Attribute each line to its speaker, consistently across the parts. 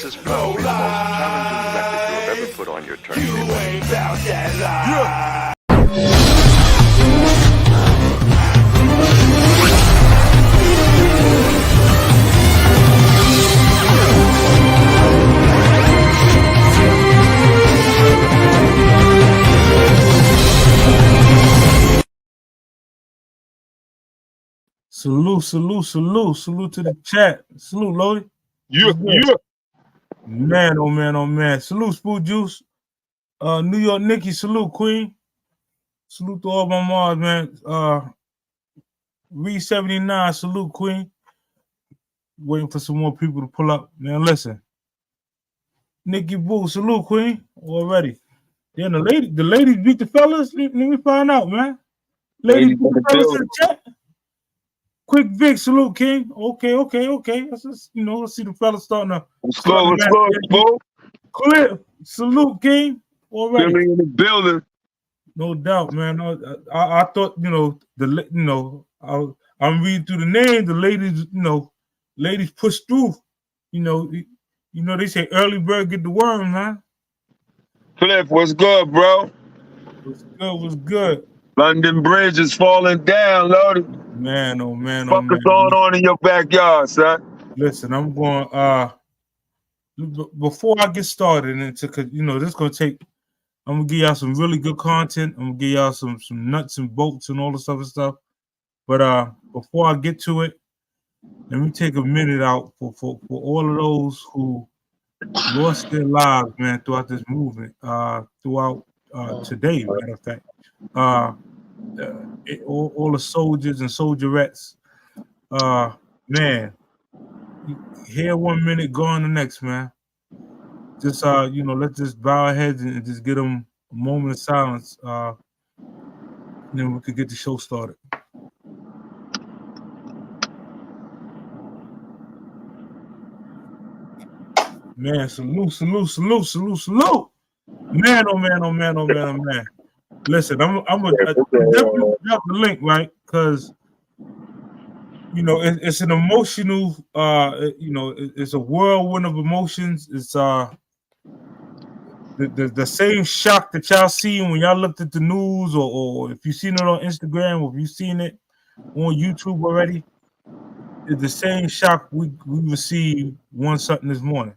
Speaker 1: is probably the most challenging record you have ever put on your turntable.
Speaker 2: You ain't about that life.
Speaker 3: Salute to the chat. Salute, Lodi.
Speaker 4: Yeah.
Speaker 3: Man, oh man. Salute, Spook Juice. New York Nikki, salute, Queen. Salute to all my moms, man. Reed 79, salute, Queen. Waiting for some more people to pull up. Man, listen. Nikki Boo, salute, Queen. Already. Then the ladies beat the fellas. Let me find out, man. Ladies beat the fellas in the chat. Quick Vic, salute, King. Okay. Let's just, let's see the fellas starting to.
Speaker 4: Let's go.
Speaker 3: Clip, salute, King. Already
Speaker 4: in the building.
Speaker 3: No doubt, man. I thought, I'm reading through the name. The ladies, ladies push through. They say early bird get the worm, man.
Speaker 4: Cliff, what's good, bro?
Speaker 3: What's good?
Speaker 4: London Bridge is falling down, Lodi.
Speaker 3: Man, oh man.
Speaker 4: What's going on in your backyard, son?
Speaker 3: Listen, I'm going. Before I get started into, this is gonna take. I'm gonna give y'all some really good content. I'm gonna give y'all some nuts and bolts and all this other stuff. But before I get to it, let me take a minute out for all of those who lost their lives, man, throughout this movement, throughout today, matter of fact. All the soldiers and soldierettes, man, here 1 minute, gone the next, man. Just let's just bow our heads and just get them a moment of silence, and then we could get the show started. Man, salute. Man, oh man. Listen, I'm gonna definitely drop the link, right? Because it's an emotional, it's a whirlwind of emotions. It's the same shock that y'all see when y'all looked at the news, or if you've seen it on Instagram, or if you've seen it on YouTube already. It's the same shock we received one something this morning.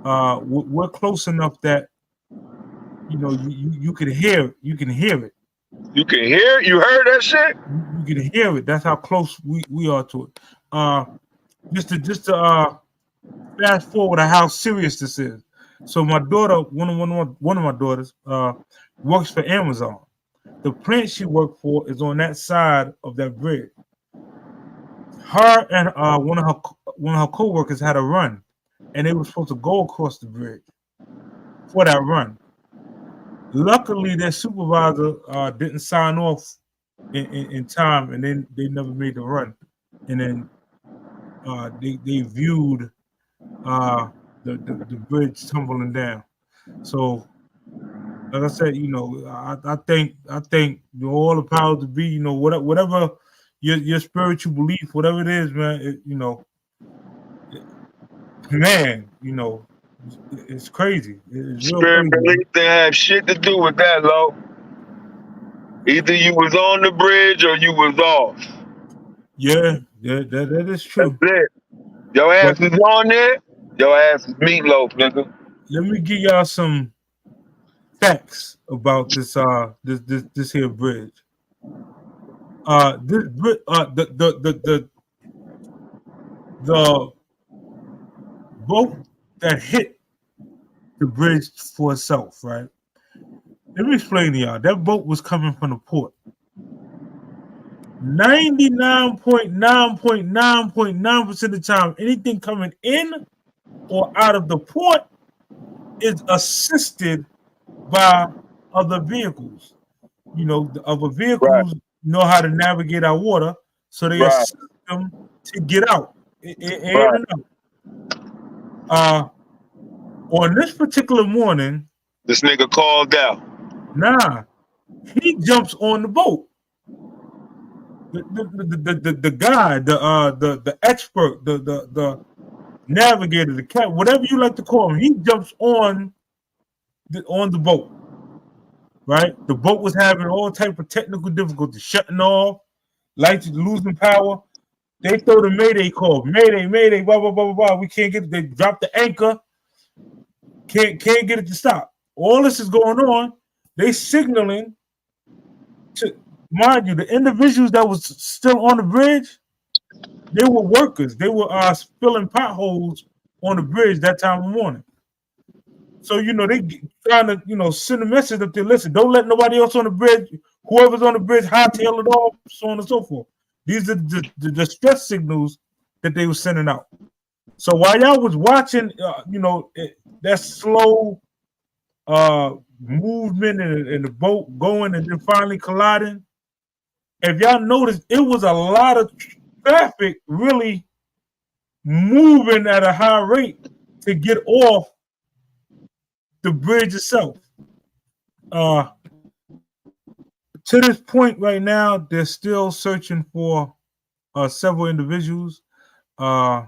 Speaker 3: We're close enough that you can hear it. You can hear it.
Speaker 4: You can hear it? You heard that shit?
Speaker 3: You can hear it. That's how close we are to it. Just to fast forward to how serious this is. So my daughter, one of my daughters, works for Amazon. The plant she worked for is on that side of that bridge. Her and one of her coworkers had a run, and they were supposed to go across the bridge for that run. Luckily, their supervisor didn't sign off in time, and then they never made the run. And then they viewed the bridge tumbling down. So, like I said, I think all the power to be, whatever your spiritual belief, whatever it is, man, it's crazy. It's
Speaker 4: Spirit belief to have shit to do with that, Lo. Either you was on the bridge or you was off.
Speaker 3: Yeah, that is true.
Speaker 4: That's it. Your ass is on there, your ass is meatloaf, nigga.
Speaker 3: Let me give y'all some facts about this here bridge. The boat that hit the bridge for itself, right? Let me explain to y'all. That boat was coming from the port. 99.9% of the time, anything coming in or out of the port is assisted by other vehicles. The other vehicles know how to navigate our water, so they assist them to get out. On this particular morning,
Speaker 4: this nigga called out.
Speaker 3: Nah, he jumps on the boat. The guy, the expert, the navigator, the cat, whatever you like to call him, he jumps on the boat. Right, the boat was having all type of technical difficulties, shutting off, lights losing power. They throw the mayday call, mayday, mayday, blah blah blah blah blah. We can't get it. They drop the anchor, can't get it to stop. All this is going on. They signaling to, mind you, the individuals that was still on the bridge, they were workers. They were filling potholes on the bridge that time of morning. So, they trying to, send a message up there. Listen, don't let nobody else on the bridge. Whoever's on the bridge, hightail it off, so on and so forth. These are the distress signals that they were sending out. So while y'all was watching, that slow movement and the boat going and then finally colliding, if y'all noticed, it was a lot of traffic really moving at a high rate to get off the bridge itself. To this point right now, they're still searching for several individuals. The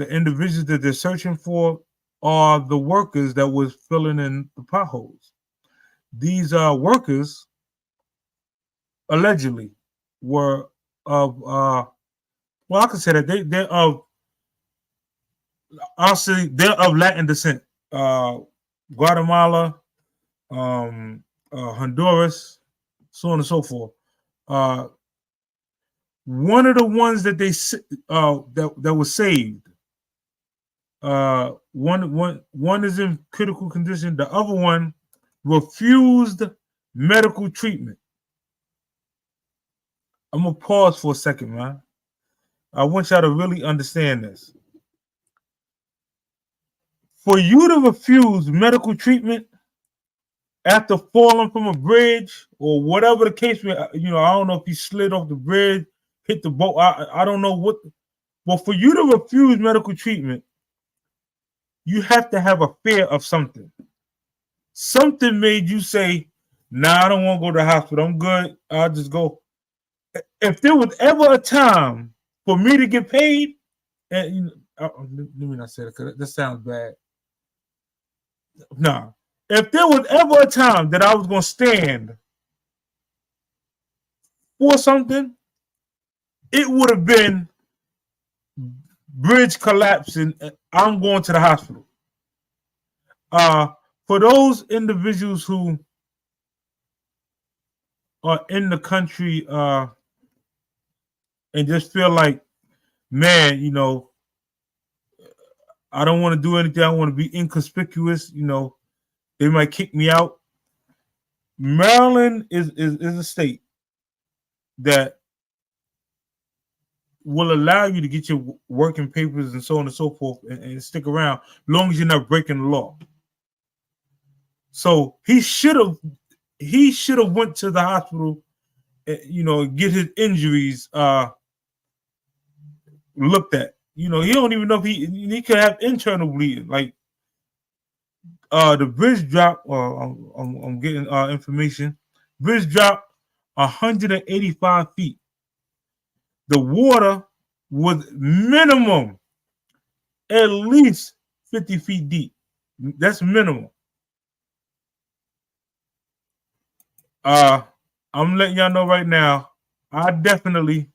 Speaker 3: individuals that they're searching for are the workers that was filling in the potholes. These workers allegedly were of I can say that they're of, I'll say they're of Latin descent. Guatemala, Honduras, so on and so forth. One of the ones that they that was saved. One is in critical condition. The other one refused medical treatment. I'm gonna pause for a second, man. I want y'all to really understand this. For you to refuse medical treatment after falling from a bridge or whatever the case may, I don't know if he slid off the bridge, hit the boat. I don't know what. But for you to refuse medical treatment, you have to have a fear of something. Something made you say, "Nah, I don't want to go to the hospital. I'm good. I'll just go." If there was ever a time for me to get paid, and let me not say that because that sounds bad. No. If there was ever a time that I was going to stand for something, it would have been bridge collapsing. I'm going to the hospital. For those individuals who are in the country and just feel like, man, I don't want to do anything. I want to be inconspicuous. They might kick me out. Maryland is a state that will allow you to get your working papers and so on and so forth and stick around, as long as you're not breaking the law. So he should have went to the hospital, get his injuries looked at. He don't even know if he could have internal bleeding. Like the bridge drop. I'm getting information. Bridge drop 185 feet. The water was minimum at least 50 feet deep. That's minimum. I'm letting y'all know right now. I definitely.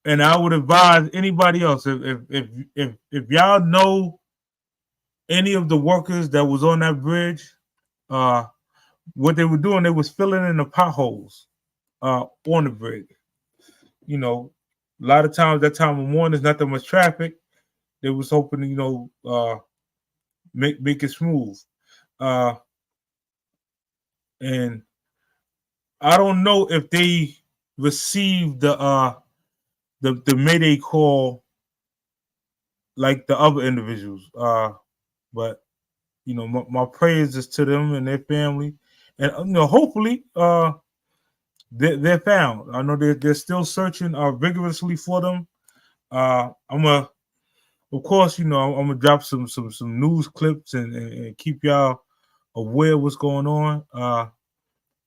Speaker 3: And I would advise anybody else, if y'all know any of the workers that was on that bridge, what they were doing, they was filling in the potholes on the bridge. A lot of times that time of morning, there's not that much traffic. They was hoping to, make it smooth. And I don't know if they received the mayday call like the other individuals, but my prayers is to them and their family, and hopefully they're found. I know they're still searching vigorously for them. Of course, I'm gonna drop some news clips and keep y'all aware of what's going on.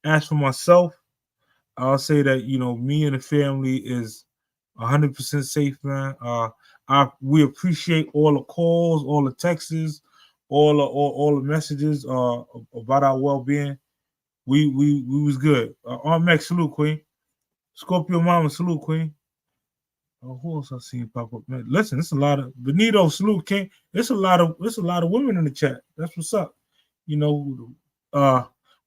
Speaker 3: As for myself, I'll say that me and the family is 100% safe, man. We appreciate all the calls, all the texts, all the messages about our well-being. We was good. Aunt Max, salute, Queen. Scorpio Mama, salute, Queen. Who else I seen pop up? Man, listen, it's a lot of Benito, salute, King. It's a lot of women in the chat. That's what's up. You know,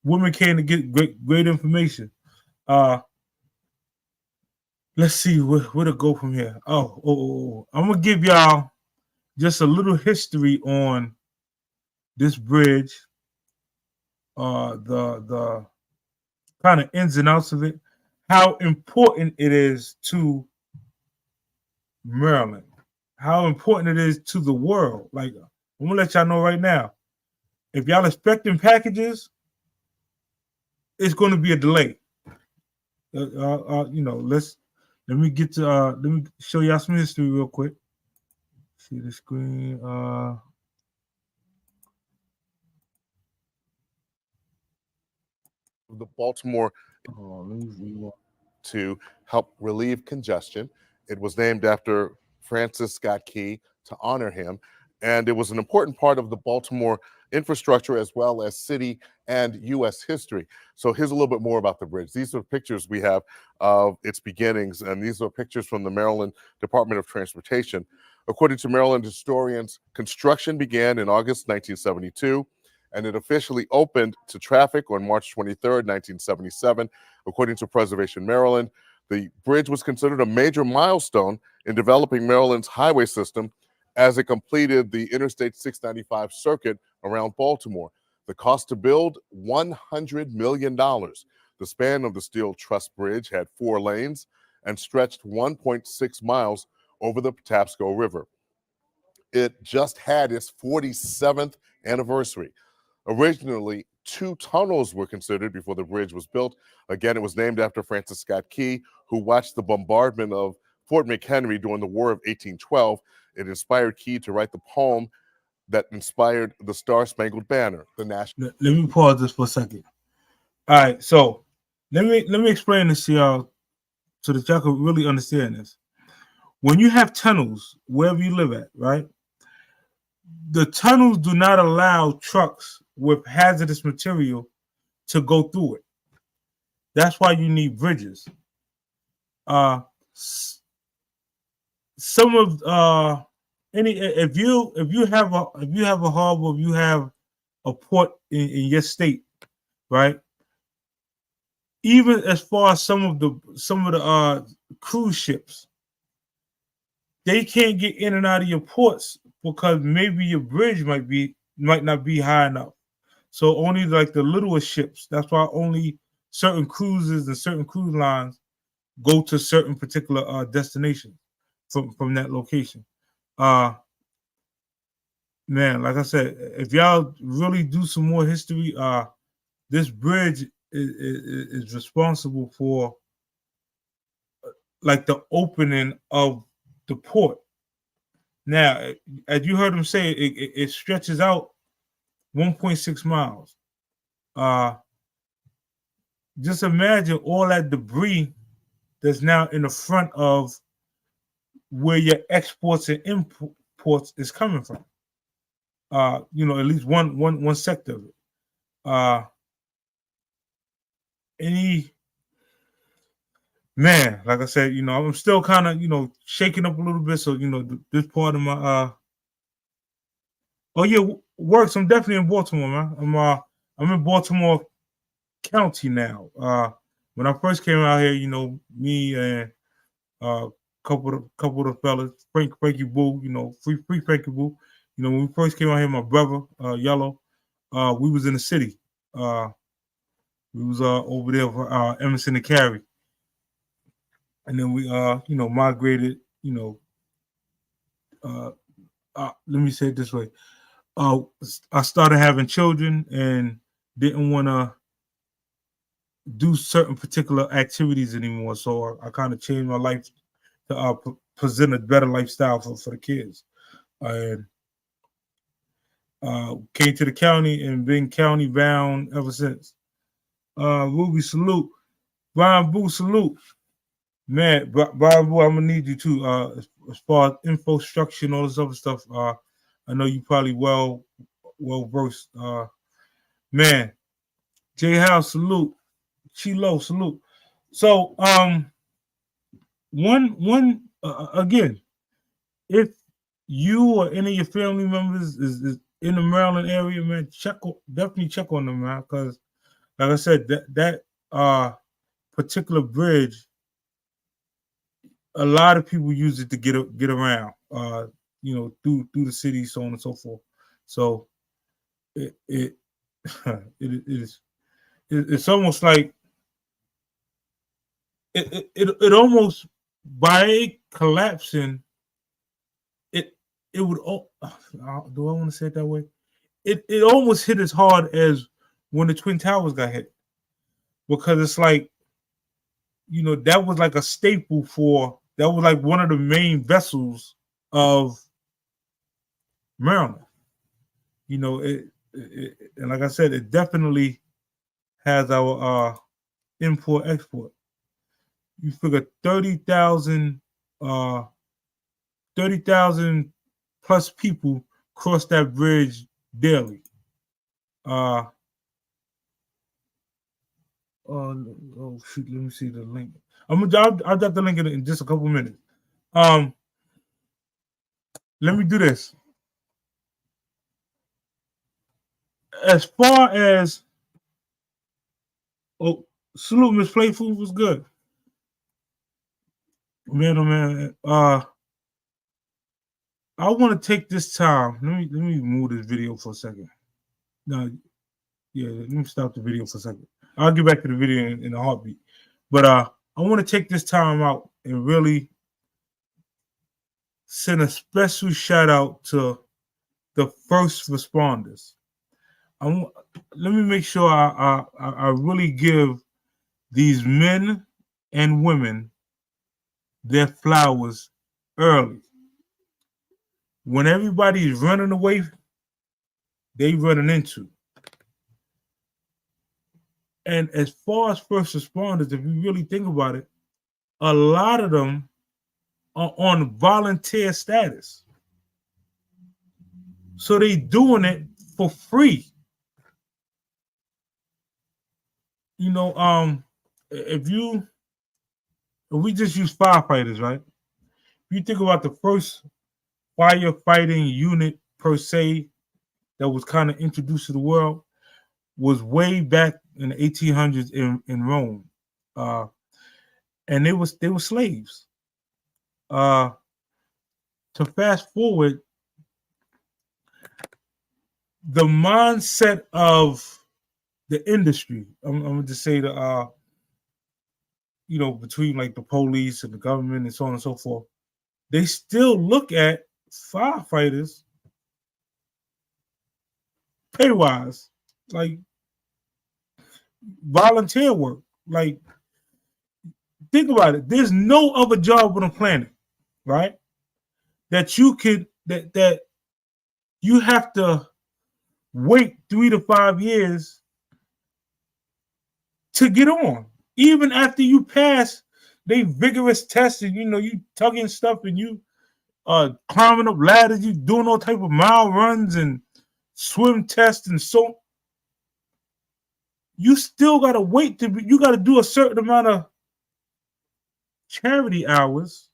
Speaker 3: women came to get great information. Let's see where to go from here. I'm gonna give y'all just a little history on this bridge. The kind of ins and outs of it, how important it is to Maryland, how important it is to the world. Like, I'm gonna let y'all know right now, if y'all expecting packages, it's going to be a delay. You know, let me get to let me show y'all some history real quick. See the screen.
Speaker 5: The Baltimore to help relieve congestion. It was named after Francis Scott Key to honor him, and it was an important part of the Baltimore infrastructure as well as city and U.S. history. So here's a little bit more about the bridge. These are pictures we have of its beginnings, and these are pictures from the Maryland Department of Transportation. According to Maryland historians, construction began in August 1972, and it officially opened to traffic on March 23rd, 1977. According to Preservation Maryland, the bridge was considered a major milestone in developing Maryland's highway system as it completed the Interstate 695 circuit around Baltimore. The cost to build, $100 million. The span of the steel truss bridge had 4 lanes and stretched 1.6 miles over the Patapsco River. It just had its 47th anniversary. Originally, 2 tunnels were considered before the bridge was built. Again, it was named after Francis Scott Key, who watched the bombardment of Fort McHenry during the War of 1812. It inspired Key to write the poem that inspired the Star-Spangled Banner, the national.
Speaker 3: Let me pause this for a second. All right, so let me explain this to y'all so that y'all can really understand this. When you have tunnels wherever you live at, right? The tunnels do not allow trucks with hazardous material to go through it. That's why you need bridges. Some of if you have a harbor, if you have a port in your state, right? Even as far as some of the cruise ships, they can't get in and out of your ports because maybe your bridge might not be high enough. So only like the littlest ships. That's why only certain cruises and certain cruise lines go to certain particular destinations from that location. Man, like I said, if y'all really do some more history, this bridge is responsible for like the opening of the port. Now, as you heard him say, it stretches out 1.6 miles. Just imagine all that debris that's now in the front of where your exports and imports is coming from. You know, at least one sector of it. Man, like I said, you know, I'm still kind of, you know, shaking up a little bit. So, you know, this part of my oh yeah, works. I'm definitely in Baltimore, man. I'm in Baltimore County now. When I first came out here, you know, me and couple of the fellas, Frankie Boo, you know, free Frankie Boo. You know, when we first came out here, my brother, Yellow, we was in the city. We was over there for Emerson and Carey. And then we you know, migrated, you know, let me say it this way. I started having children and didn't want to do certain particular activities anymore. So I kind of changed my life to present a better lifestyle for the kids. And came to the county and been county bound ever since. Ruby, salute. Brian Boo, salute. Man, Bob, I'm gonna need you to as far as infrastructure and all this other stuff. I know you probably well versed. Man, J House, salute. Chilo, salute. So one again, if you or any of your family members is in the Maryland area, man, definitely check on them, man, because like I said, that particular bridge, a lot of people use it to get around, through the city, so on and so forth. So it it's almost like it almost, by it collapsing, it would, do I want to say it that way? It almost hit as hard as when the Twin Towers got hit, because it's like, that was like a staple that was like one of the main vessels of Maryland. And like I said, it definitely has our import export. You figure 30,000 plus people cross that bridge daily. Oh shoot, let me see the link. I'll drop the link in just a couple minutes. Let me do this. As far as salute, Miss Playful was good. Man, oh man. I want to take this time. Let me move this video for a second. No, yeah, let me stop the video for a second. I'll get back to the video in a heartbeat. But I want to take this time out and really send a special shout out to the first responders. Let me make sure I really give these men and women their flowers early. When everybody is running away, they running into. And as far as first responders, if you really think about it, a lot of them are on volunteer status. So they doing it for free. If we just use firefighters, right? If you think about the first firefighting unit per se that was kind of introduced to the world, was way back in the 1800s in Rome, and they were slaves. To fast forward, the mindset of the industry, I'm gonna just say between like the police and the government and so on and so forth, they still look at firefighters pay-wise like volunteer work. Like, think about it. There's no other job on the planet, right, that you could that you have to wait 3 to 5 years to get on. Even after you pass they vigorous tests and you tugging stuff and you climbing up ladders, you doing all type of mile runs and swim tests, and so you still gotta wait you gotta do a certain amount of charity hours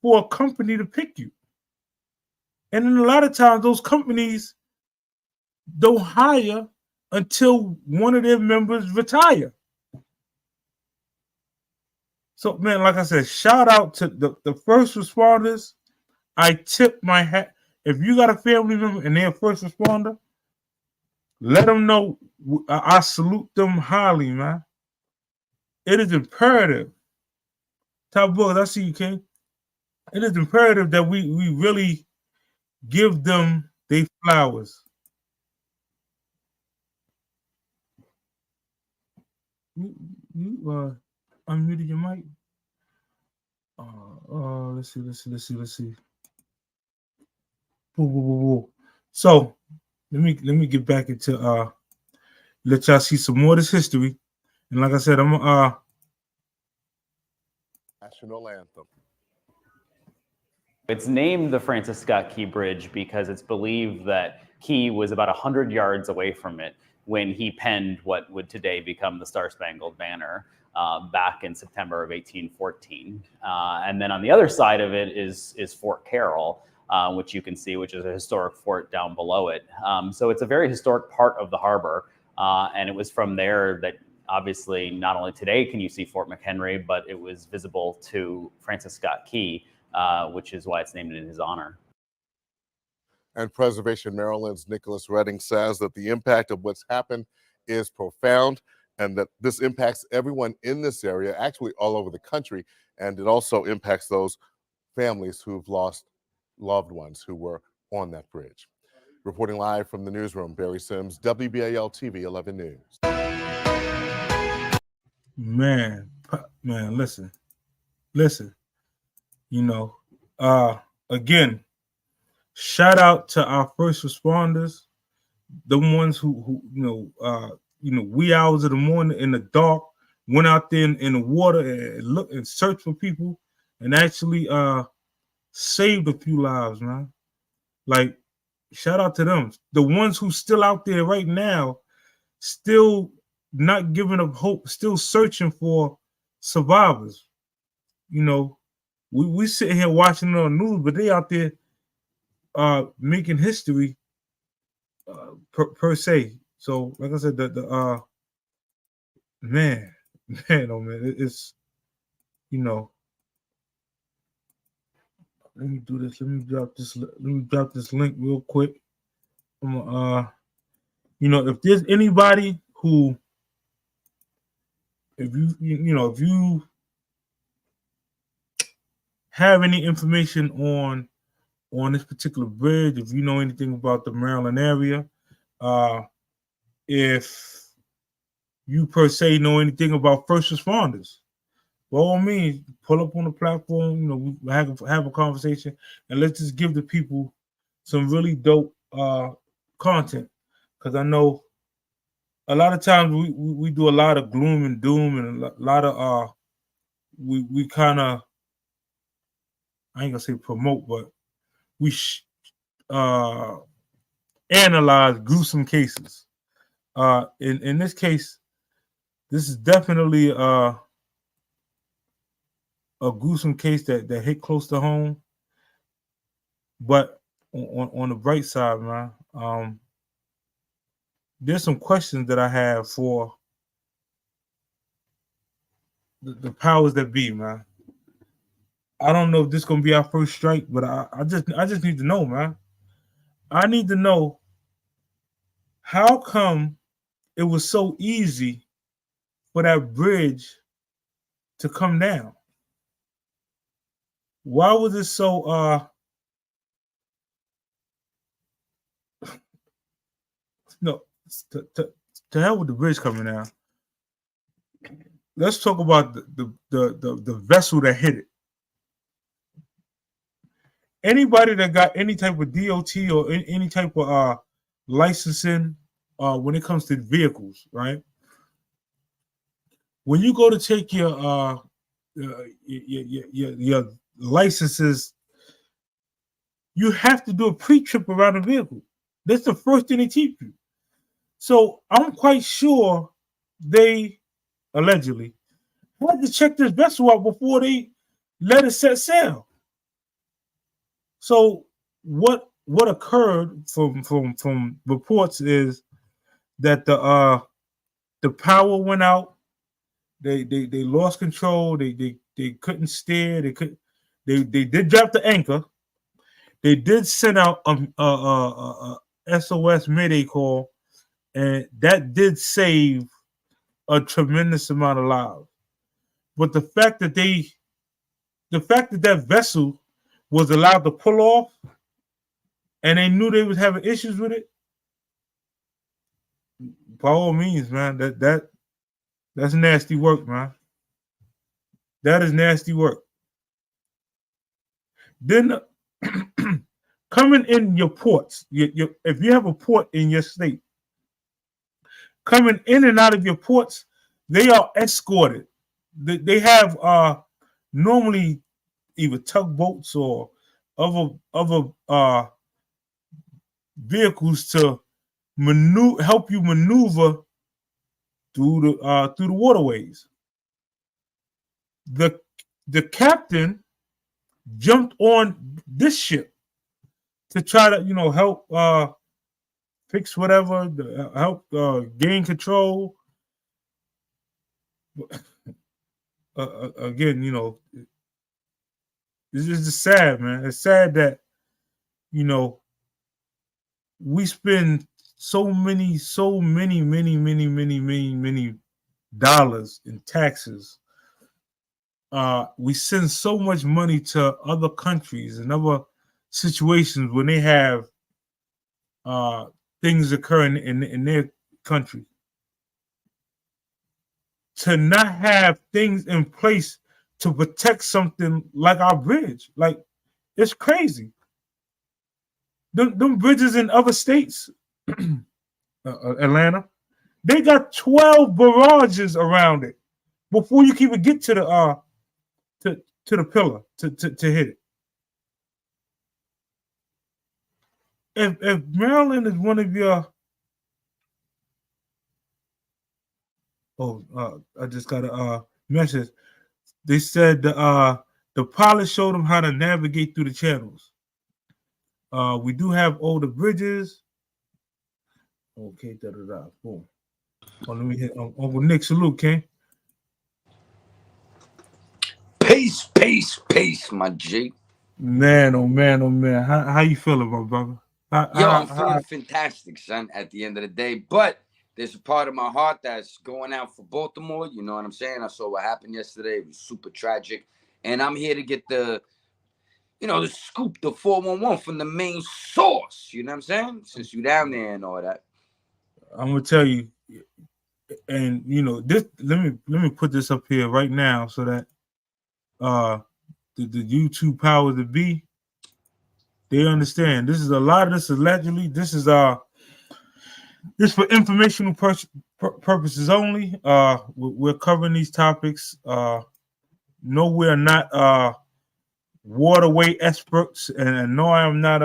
Speaker 3: for a company to pick you. And then a lot of times those companies don't hire until one of their members retire. So, man, like I said, shout out to the first responders. I tip my hat. If you got a family member and they're a first responder, let them know I salute them highly, man. It is imperative. Top Boys, I see you, King. It is imperative that we really give them their flowers. You unmuted your mic. Let's see. So let me get back into let y'all see some more of this history. And like I said, I'm
Speaker 5: National anthem.
Speaker 6: It's named the Francis Scott Key Bridge because it's believed that Key was about 100 yards away from it when he penned what would today become the Star-Spangled Banner back in September of 1814. And then on the other side of it is Fort Carroll, which you can see, which is a historic fort down below it. So it's a very historic part of the harbor. And it was from there that obviously not only today can you see Fort McHenry, but it was visible to Francis Scott Key, which is why it's named in his honor.
Speaker 5: And Preservation Maryland's Nicholas Redding says that the impact of what's happened is profound and that this impacts everyone in this area, actually all over the country, and it also impacts those families who've lost loved ones who were on that bridge. Reporting live from the newsroom, Barry Sims, WBAL TV 11 News.
Speaker 3: Man, listen. You know, again, shout out to our first responders, the ones who wee hours of the morning in the dark went out there in the water and looked and searched for people and actually saved a few lives, man. Like, shout out to them. The ones who still out there right now, still not giving up hope, still searching for survivors. You know, we sitting here watching it on the news, but they out there making history per se. So, like I said, man, it's, you know. Let me do this. Let me drop this link real quick. You know, if there's anybody who, if you have any information on this particular bridge, if you know anything about the Maryland area, if you per se know anything about first responders, by all means, pull up on the platform, you know, we have a conversation, and let's just give the people some really dope content. Because I know a lot of times we do a lot of gloom and doom, and a lot of we kind of, I ain't gonna say promote, but we analyze gruesome cases. In this case, this is definitely a gruesome case that hit close to home. But on the bright side, man, there's some questions that I have for the powers that be, man. I don't know if this is gonna be our first strike, but I just need to know, man. I need to know how come it was so easy for that bridge to come down. Why was it so no, to hell with the bridge coming down. Let's talk about the vessel that hit it. Anybody that got any type of DOT or any type of licensing when it comes to vehicles, right? When you go to take your licenses, you have to do a pre-trip around the vehicle. That's the first thing they teach you. So I'm quite sure they allegedly had to check this vessel out before they let it set sail. So what occurred from reports is that the power went out. They lost control. They couldn't steer. They did drop the anchor. They did send out a SOS Mayday call, and that did save a tremendous amount of lives. But the fact that that vessel was allowed to pull off, and they knew they was having issues with it, by all means, man, that's nasty work, man. That is nasty work. Then coming in your ports, if you have a port in your state, coming in and out of your ports, they are escorted. They have normally either tugboats or other vehicles to help you maneuver through the waterways. The captain jumped on this ship to try to help fix whatever, help gain control. Again, it's just sad, man. It's sad that we spend so many dollars in taxes. We send so much money to other countries and other situations when they have things occurring in their country, to not have things in place to protect something like our bridge. Like, it's crazy. Them bridges in other states, Atlanta, they got 12 barrages around it before you can even get to the pillar to hit it. If Maryland is one of your I just got a message. They said the pilot showed them how to navigate through the channels. We do have older bridges. Okay, boom. Let me hit Uncle Nick. Salute, King.
Speaker 2: Peace, my G.
Speaker 3: Man, oh man, oh man. How you feeling, my brother?
Speaker 2: I'm feeling fantastic, son, at the end of the day. But there's a part of my heart that's going out for Baltimore. You know what I'm saying? I saw what happened yesterday. It was super tragic. And I'm here to get the scoop, the 411 from the main source. You know what I'm saying? Since you down there and all that.
Speaker 3: I'm gonna tell you, and this. Let me put this up here right now so that the YouTube powers that be, they understand. This is a lot of this allegedly. This is this for informational purposes only. We're covering these topics. No, we're not waterway experts, and no, I am not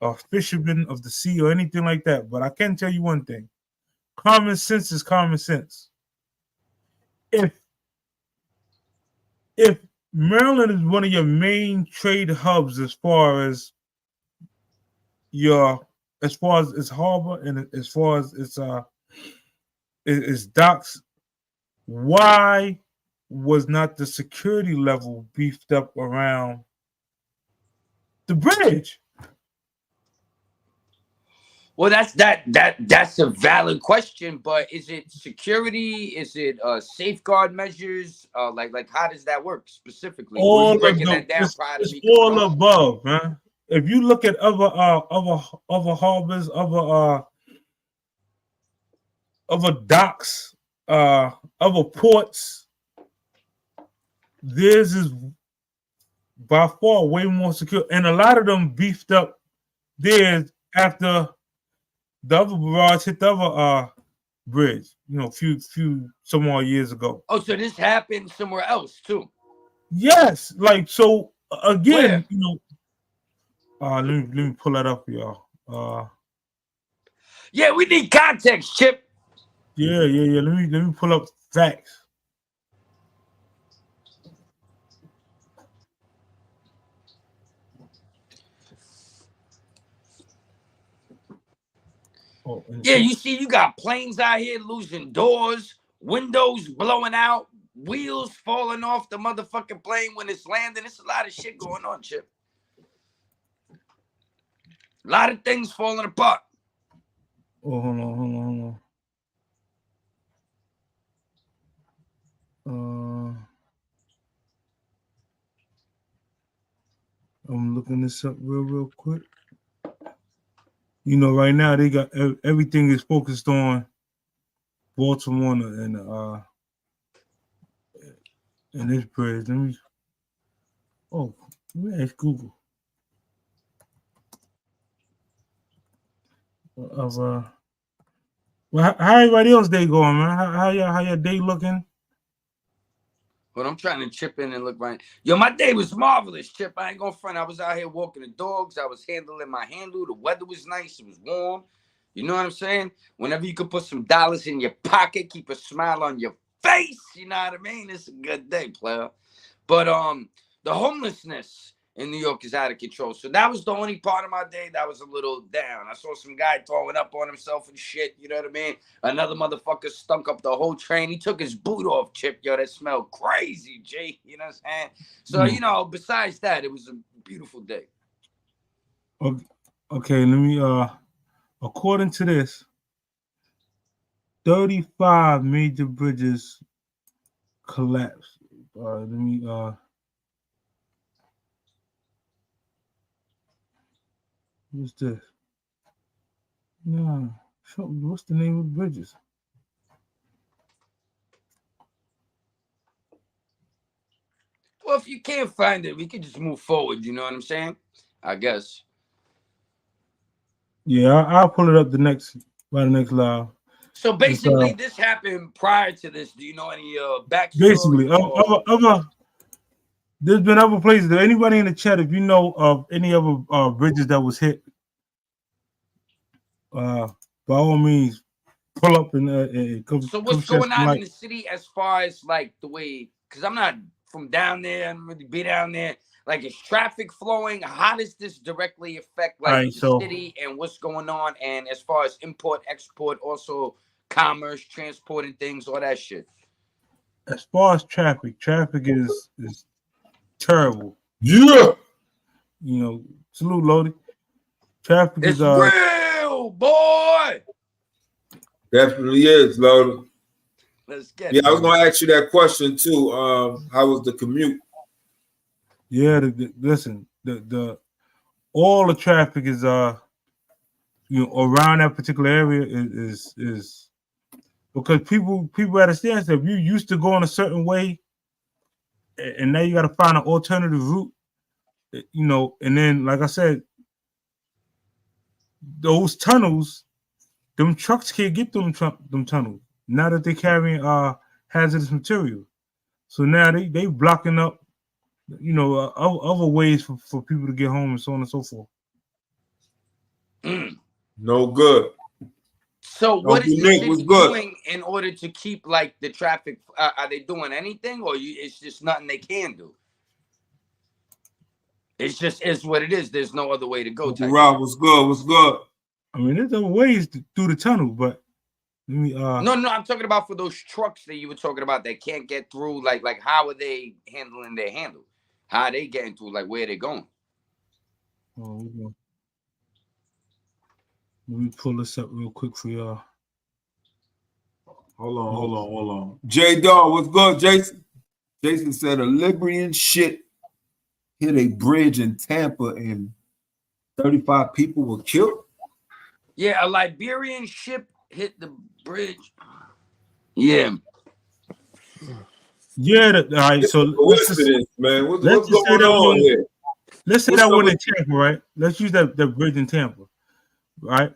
Speaker 3: a fisherman of the sea or anything like that. But I can tell you one thing: common sense is common sense. If Maryland is one of your main trade hubs as far as its harbor and as far as its docks, why was not the security level beefed up around the bridge?
Speaker 2: Well, that's a valid question, but is it security? Is it safeguard measures? Like how does that work specifically?
Speaker 3: All
Speaker 2: breaking that down prior to
Speaker 3: it's
Speaker 2: me
Speaker 3: all above, man. If you look at other harbors, other docks, other ports, theirs is by far way more secure, and a lot of them beefed up theirs after the other barrage hit the other bridge, few some more years ago.
Speaker 2: Oh, so this happened somewhere else too?
Speaker 3: Yes, like so again, let me pull that up, y'all.
Speaker 2: Yeah, we need context, Chip.
Speaker 3: Yeah. Let me pull up facts.
Speaker 2: Yeah, you see, you got planes out here losing doors, windows blowing out, wheels falling off the motherfucking plane when it's landing. It's a lot of shit going on, Chip. A lot of things falling apart.
Speaker 3: Oh, hold on. I'm looking this up real quick. Right now they got everything is focused on Baltimore and this bridge. Let me ask Google. Well, how everybody else day going, man? How your day looking?
Speaker 2: But I'm trying to chip in and look right. Yo, my day was marvelous, Chip. I ain't gonna front. I was out here walking the dogs. I was handling my handle. The weather was nice. It was warm. You know what I'm saying? Whenever you could put some dollars in your pocket, keep a smile on your face. You know what I mean? It's a good day, player. But the homelessness in New York is out of control. So that was the only part of my day that was a little down. I saw some guy throwing up on himself and shit. You know what I mean? Another motherfucker stunk up the whole train. He took his boot off, Chip. Yo, that smelled crazy, Jay. You know what I'm saying? So, you know, besides that, it was a beautiful day.
Speaker 3: Okay, let me, according to this, 35 major bridges collapsed. Let me, what's this? No, what's the name of the bridges?
Speaker 2: Well, if you can't find it, we can just move forward. You know what I'm saying? I guess.
Speaker 3: Yeah, I'll pull it up by the next live.
Speaker 2: So basically, this happened prior to this. Do you know any backstory?
Speaker 3: Basically, there's been other places. Anybody in the chat, if you know of any other bridges that was hit, by all means, pull up and come.
Speaker 2: So what's going on in the city as far as like the way? Because I'm not from down there. I don't really be down there. Like, is traffic flowing? How does this directly affect like the city and what's going on? And as far as import, export, also commerce, transporting things, all that shit.
Speaker 3: As far as traffic is terrible.
Speaker 7: Yeah.
Speaker 3: You know, salute, Lodi. Traffic
Speaker 2: it's
Speaker 3: is
Speaker 2: real, boy.
Speaker 7: Definitely is, Lodi.
Speaker 2: Let's get
Speaker 7: it. Yeah, I was gonna ask you that question too. How was the commute?
Speaker 3: Yeah, listen, all the traffic is you know, around that particular area is because people understand that if you used to going a certain way and now you got to find an alternative route, you know, and then like I said, those tunnels, them trucks can't get them tunnels now that they're carrying hazardous material. So now they blocking up, you know, other ways for people to get home and so on and so forth.
Speaker 7: No good.
Speaker 2: So what is the city doing in order to keep like the traffic? Are they doing anything, or it's just nothing they can do? It's just is what it is. There's no other way to go.
Speaker 7: Rob, what's good? What's good?
Speaker 3: I mean, there's other ways through the tunnel, but let me.
Speaker 2: No, I'm talking about for those trucks that you were talking about that can't get through. Like how are they handling their handle? How are they getting through? Like where are they going?
Speaker 3: Oh, let me pull this up real quick for y'all.
Speaker 7: Hold on. J Dog, what's good, Jason? Jason said a Liberian ship hit a bridge in Tampa and 35 people were killed.
Speaker 2: Yeah, a Liberian ship hit the bridge. Yeah.
Speaker 3: Yeah, all right. So
Speaker 7: let's just say
Speaker 3: that one in Tampa, right? Let's use that bridge in Tampa, right?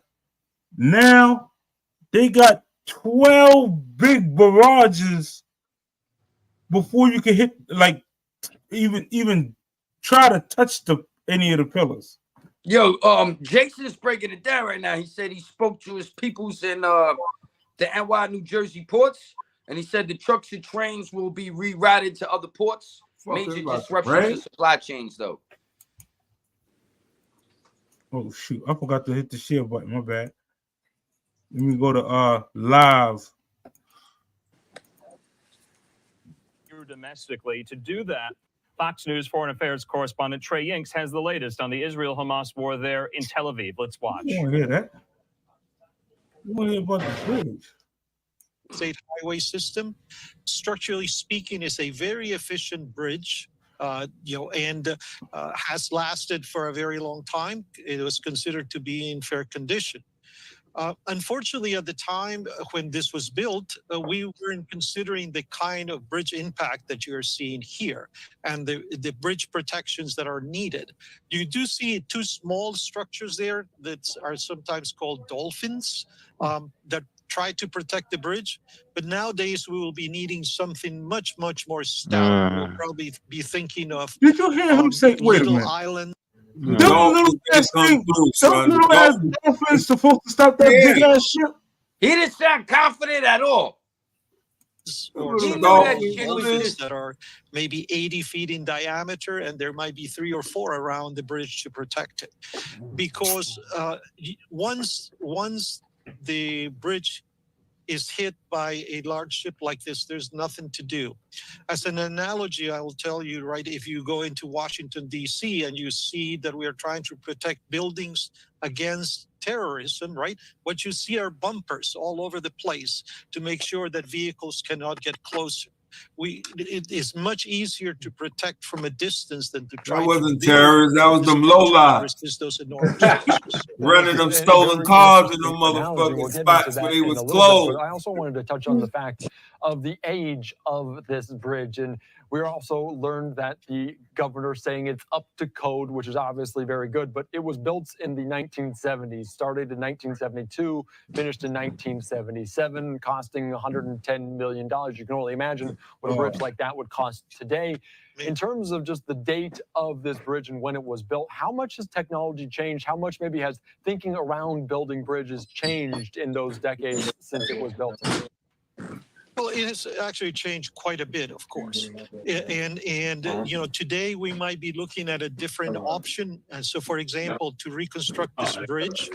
Speaker 3: Now they got 12 big barrages before you can hit, like, even try to touch any of the pillars.
Speaker 2: Yo, Jason is breaking it down right now. He said he spoke to his peoples in the NY New Jersey ports, and he said the trucks and trains will be rerouted to other ports. Major disruptions to supply chains, though.
Speaker 3: Oh shoot, I forgot to hit the share button. My bad. Let me go to live.
Speaker 8: Domestically, to do that, Fox News Foreign Affairs correspondent Trey Yinks has the latest on the Israel-Hamas war there in Tel Aviv. Let's watch.
Speaker 3: You want to hear that? You want to hear about the bridge?
Speaker 9: State highway system, structurally speaking, is a very efficient bridge. And has lasted for a very long time. It was considered to be in fair condition. Unfortunately, at the time when this was built, we weren't considering the kind of bridge impact that you're seeing here and the bridge protections that are needed. You do see two small structures there that are sometimes called dolphins that try to protect the bridge. But nowadays we will be needing something much more stout. We'll probably be thinking of
Speaker 3: Did you hear him say? Wait a
Speaker 9: little
Speaker 3: minute.
Speaker 9: island.
Speaker 3: Them
Speaker 7: Don't
Speaker 3: little ass
Speaker 7: come
Speaker 3: things,
Speaker 7: through,
Speaker 3: them
Speaker 7: son.
Speaker 3: little ass dolphins supposed to stop that big ass ship.
Speaker 2: He didn't sound confident at all.
Speaker 9: Or
Speaker 2: He
Speaker 9: some
Speaker 2: knew that
Speaker 9: little
Speaker 2: shit was
Speaker 9: dolphins
Speaker 2: just-
Speaker 9: that are maybe 80 feet in diameter, and there might be 3 or 4 around the bridge to protect it. Because once the bridge is hit by a large ship like this, there's nothing to do. As an analogy, I will tell you, right, if you go into Washington, D.C., and you see that we are trying to protect buildings against terrorism, right, what you see are bumpers all over the place to make sure that vehicles cannot get closer. It is much easier to protect from a distance than to try.
Speaker 7: That wasn't
Speaker 9: to
Speaker 7: terrorists. That was them lowlife.
Speaker 9: versus those enormous structures.
Speaker 7: Running them stolen cars in them motherfucking spots where they was closed.
Speaker 10: But I also wanted to touch on the fact of the age of this bridge. And we also learned that the governor saying it's up to code, which is obviously very good, but it was built in the 1970s, started in 1972, finished in 1977, costing $110 million. You can only imagine what a bridge like that would cost today. In terms of just the date of this bridge and when it was built, how much has technology changed? How much maybe has thinking around building bridges changed in those decades since it was built?
Speaker 9: Well, it has actually changed quite a bit, of course. And you know, today we might be looking at a different option. And so, for example, to reconstruct this bridge,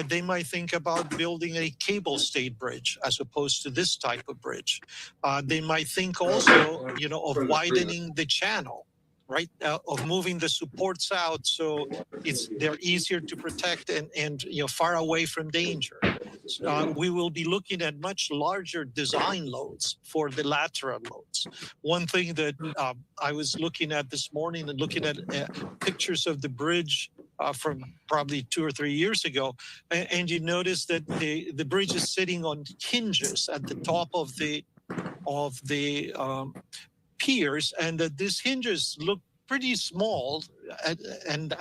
Speaker 9: they might think about building a cable-stayed bridge as opposed to this type of bridge. They might think also, you know, of widening the channel, right? Of moving the supports out so they're easier to protect and you know, far away from danger. We will be looking at much larger design loads for the lateral loads. One thing that I was looking at this morning and looking at pictures of the bridge from probably 2 or 3 years ago, and you notice that the bridge is sitting on hinges at the top of the piers, and that these hinges look pretty small, and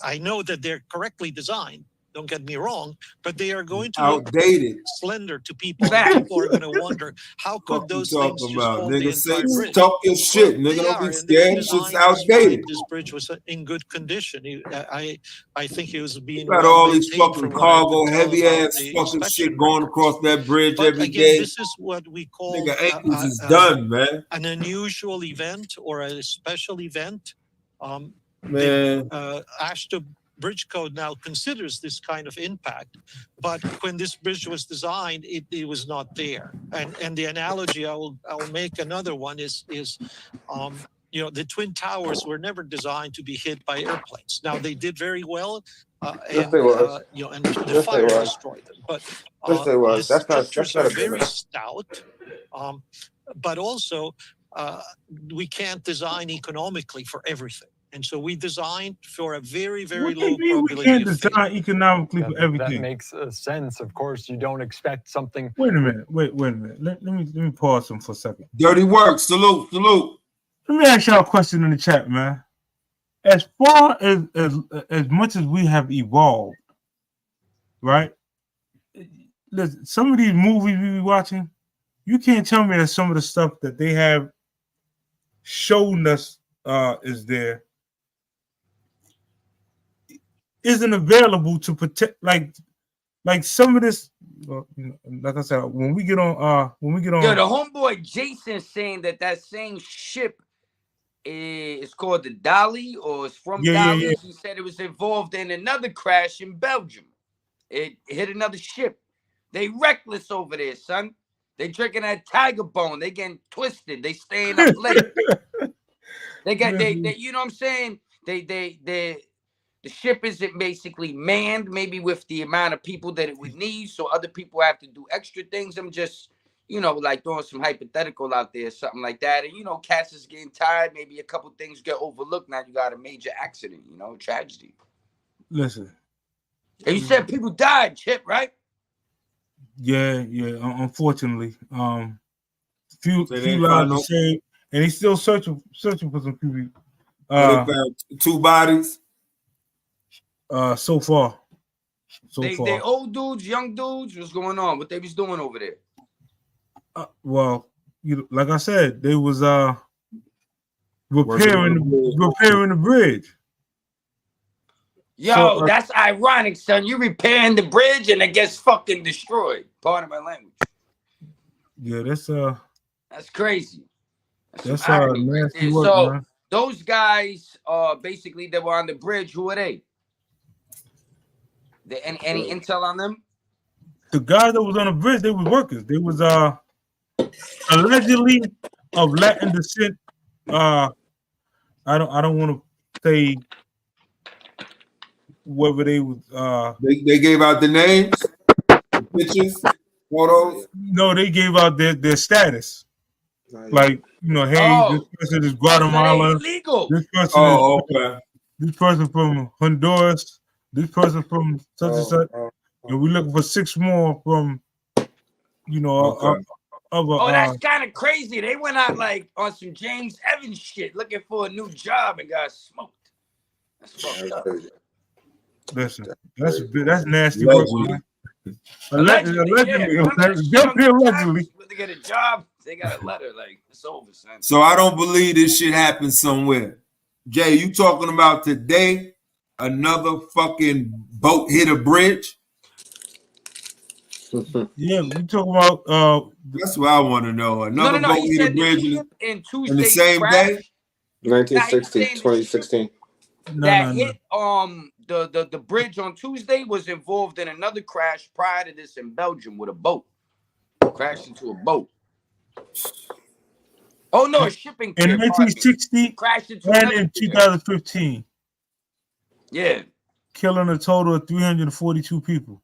Speaker 9: I know that they're correctly designed. Don't get me wrong, but they are going to
Speaker 7: outdated,
Speaker 9: look slender to people. And people are going to wonder, how could those things just hold the entire bridge?
Speaker 7: Talk your shit, nigga. Don't be scared. Shit's outdated.
Speaker 9: This bridge was in good condition. I think it was being
Speaker 7: got all these fucking cargo, heavy ass fucking shit going across that bridge every day.
Speaker 9: This is what we call
Speaker 7: nigga ankles is done, man.
Speaker 9: An unusual event or a special event.
Speaker 7: Man,
Speaker 9: AASHTO Bridge Code now considers this kind of impact, but when this bridge was designed, it was not there. And the analogy I will make another one is you know, the Twin Towers were never designed to be hit by airplanes. Now they did very well, you know, and the fire destroyed them. But the structures are very stout, but also we can't design economically for everything. And so we designed for a very, very low probability.
Speaker 3: We can't design economically for everything.
Speaker 10: That makes sense. Of course, you don't expect something.
Speaker 3: Wait a minute. Wait a minute. Let me pause them for a second.
Speaker 7: dirty work. Salute.
Speaker 3: Let me ask y'all a question in the chat, man. As far as much as we have evolved, right? Listen, some of these movies we be watching, you can't tell me that some of the stuff that they have shown us is there isn't available to protect, like some of this. Well, you know, like I said, when we get on,
Speaker 2: yo, the homeboy Jason saying that same ship is called the Dolly, or it's from Dolly. Yeah. He said it was involved in another crash in Belgium. It hit another ship. They reckless over there, son. They drinking that tiger bone. They getting twisted. They staying up late. They got they you know what I'm saying? The ship isn't basically manned, maybe with the amount of people that it would need, so other people have to do extra things. I'm just, you know, like throwing some hypothetical out there, something like that. And you know, cats is getting tired. Maybe a couple things get overlooked. Now you got a major accident, you know, tragedy.
Speaker 3: Listen.
Speaker 2: And you said people died, Chip, right?
Speaker 3: Yeah. Unfortunately, few lives are saved, and he's still searching for some people.
Speaker 7: They found 2 bodies.
Speaker 3: So far. so
Speaker 2: They
Speaker 3: far.
Speaker 2: old dudes, young dudes. What's going on? What they was doing over there?
Speaker 3: Well, like I said, they was repairing the bridge.
Speaker 2: Yo,
Speaker 3: So,
Speaker 2: that's ironic, son. You repairing the bridge and it gets fucking destroyed. Pardon my language.
Speaker 3: Yeah,
Speaker 2: that's crazy.
Speaker 3: That's
Speaker 2: irony right
Speaker 3: nasty
Speaker 2: there.
Speaker 3: work,
Speaker 2: So
Speaker 3: man.
Speaker 2: those guys, basically, that were on the bridge. Who are they? Any intel on them?
Speaker 3: The guys that was on the bridge, they was workers. They was allegedly of Latin descent. I don't want to say whether they was
Speaker 7: they gave out the names, the pictures, photos.
Speaker 3: No, they gave out their status. Like, hey, this person is Guatemala. This person this person from Honduras. This person from such and such. And we're looking for 6 more from other.
Speaker 2: That's kind of crazy. They went out like on some James Evans shit, looking for a new job and got smoked. That's fucked up.
Speaker 3: Listen, that's nasty work, man. Allegedly.
Speaker 2: When they get a job, they got a letter like it's over, son.
Speaker 7: So I don't believe this shit happened somewhere. Jay, you talking about today? Another fucking boat hit a bridge?
Speaker 3: Yeah, we talking about
Speaker 7: that's what I want to know. Another boat hit a bridge
Speaker 2: in
Speaker 7: the same day?
Speaker 11: 2016.
Speaker 2: Hit the bridge on Tuesday was involved in another crash prior to this in Belgium with a boat. Crashed into a boat. Oh no, a shipping
Speaker 3: in 1960
Speaker 2: crashed into
Speaker 3: and in 2015.
Speaker 2: Yeah.
Speaker 3: Killing a total of 342 people.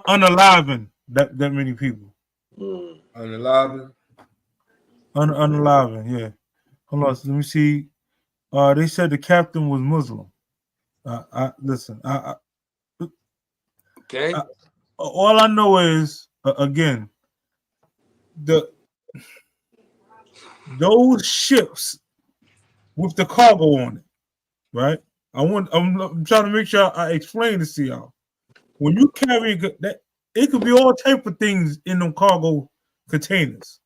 Speaker 3: Unaliving that many people.
Speaker 7: Unaliving?
Speaker 3: Unaliving, yeah. Hold on, let me see. They said the captain was Muslim. Listen.
Speaker 2: Okay.
Speaker 3: All I know is again, those ships with the cargo on it, right? I'm trying to make sure I explain this to y'all. When you carry that, it could be all type of things in them cargo containers.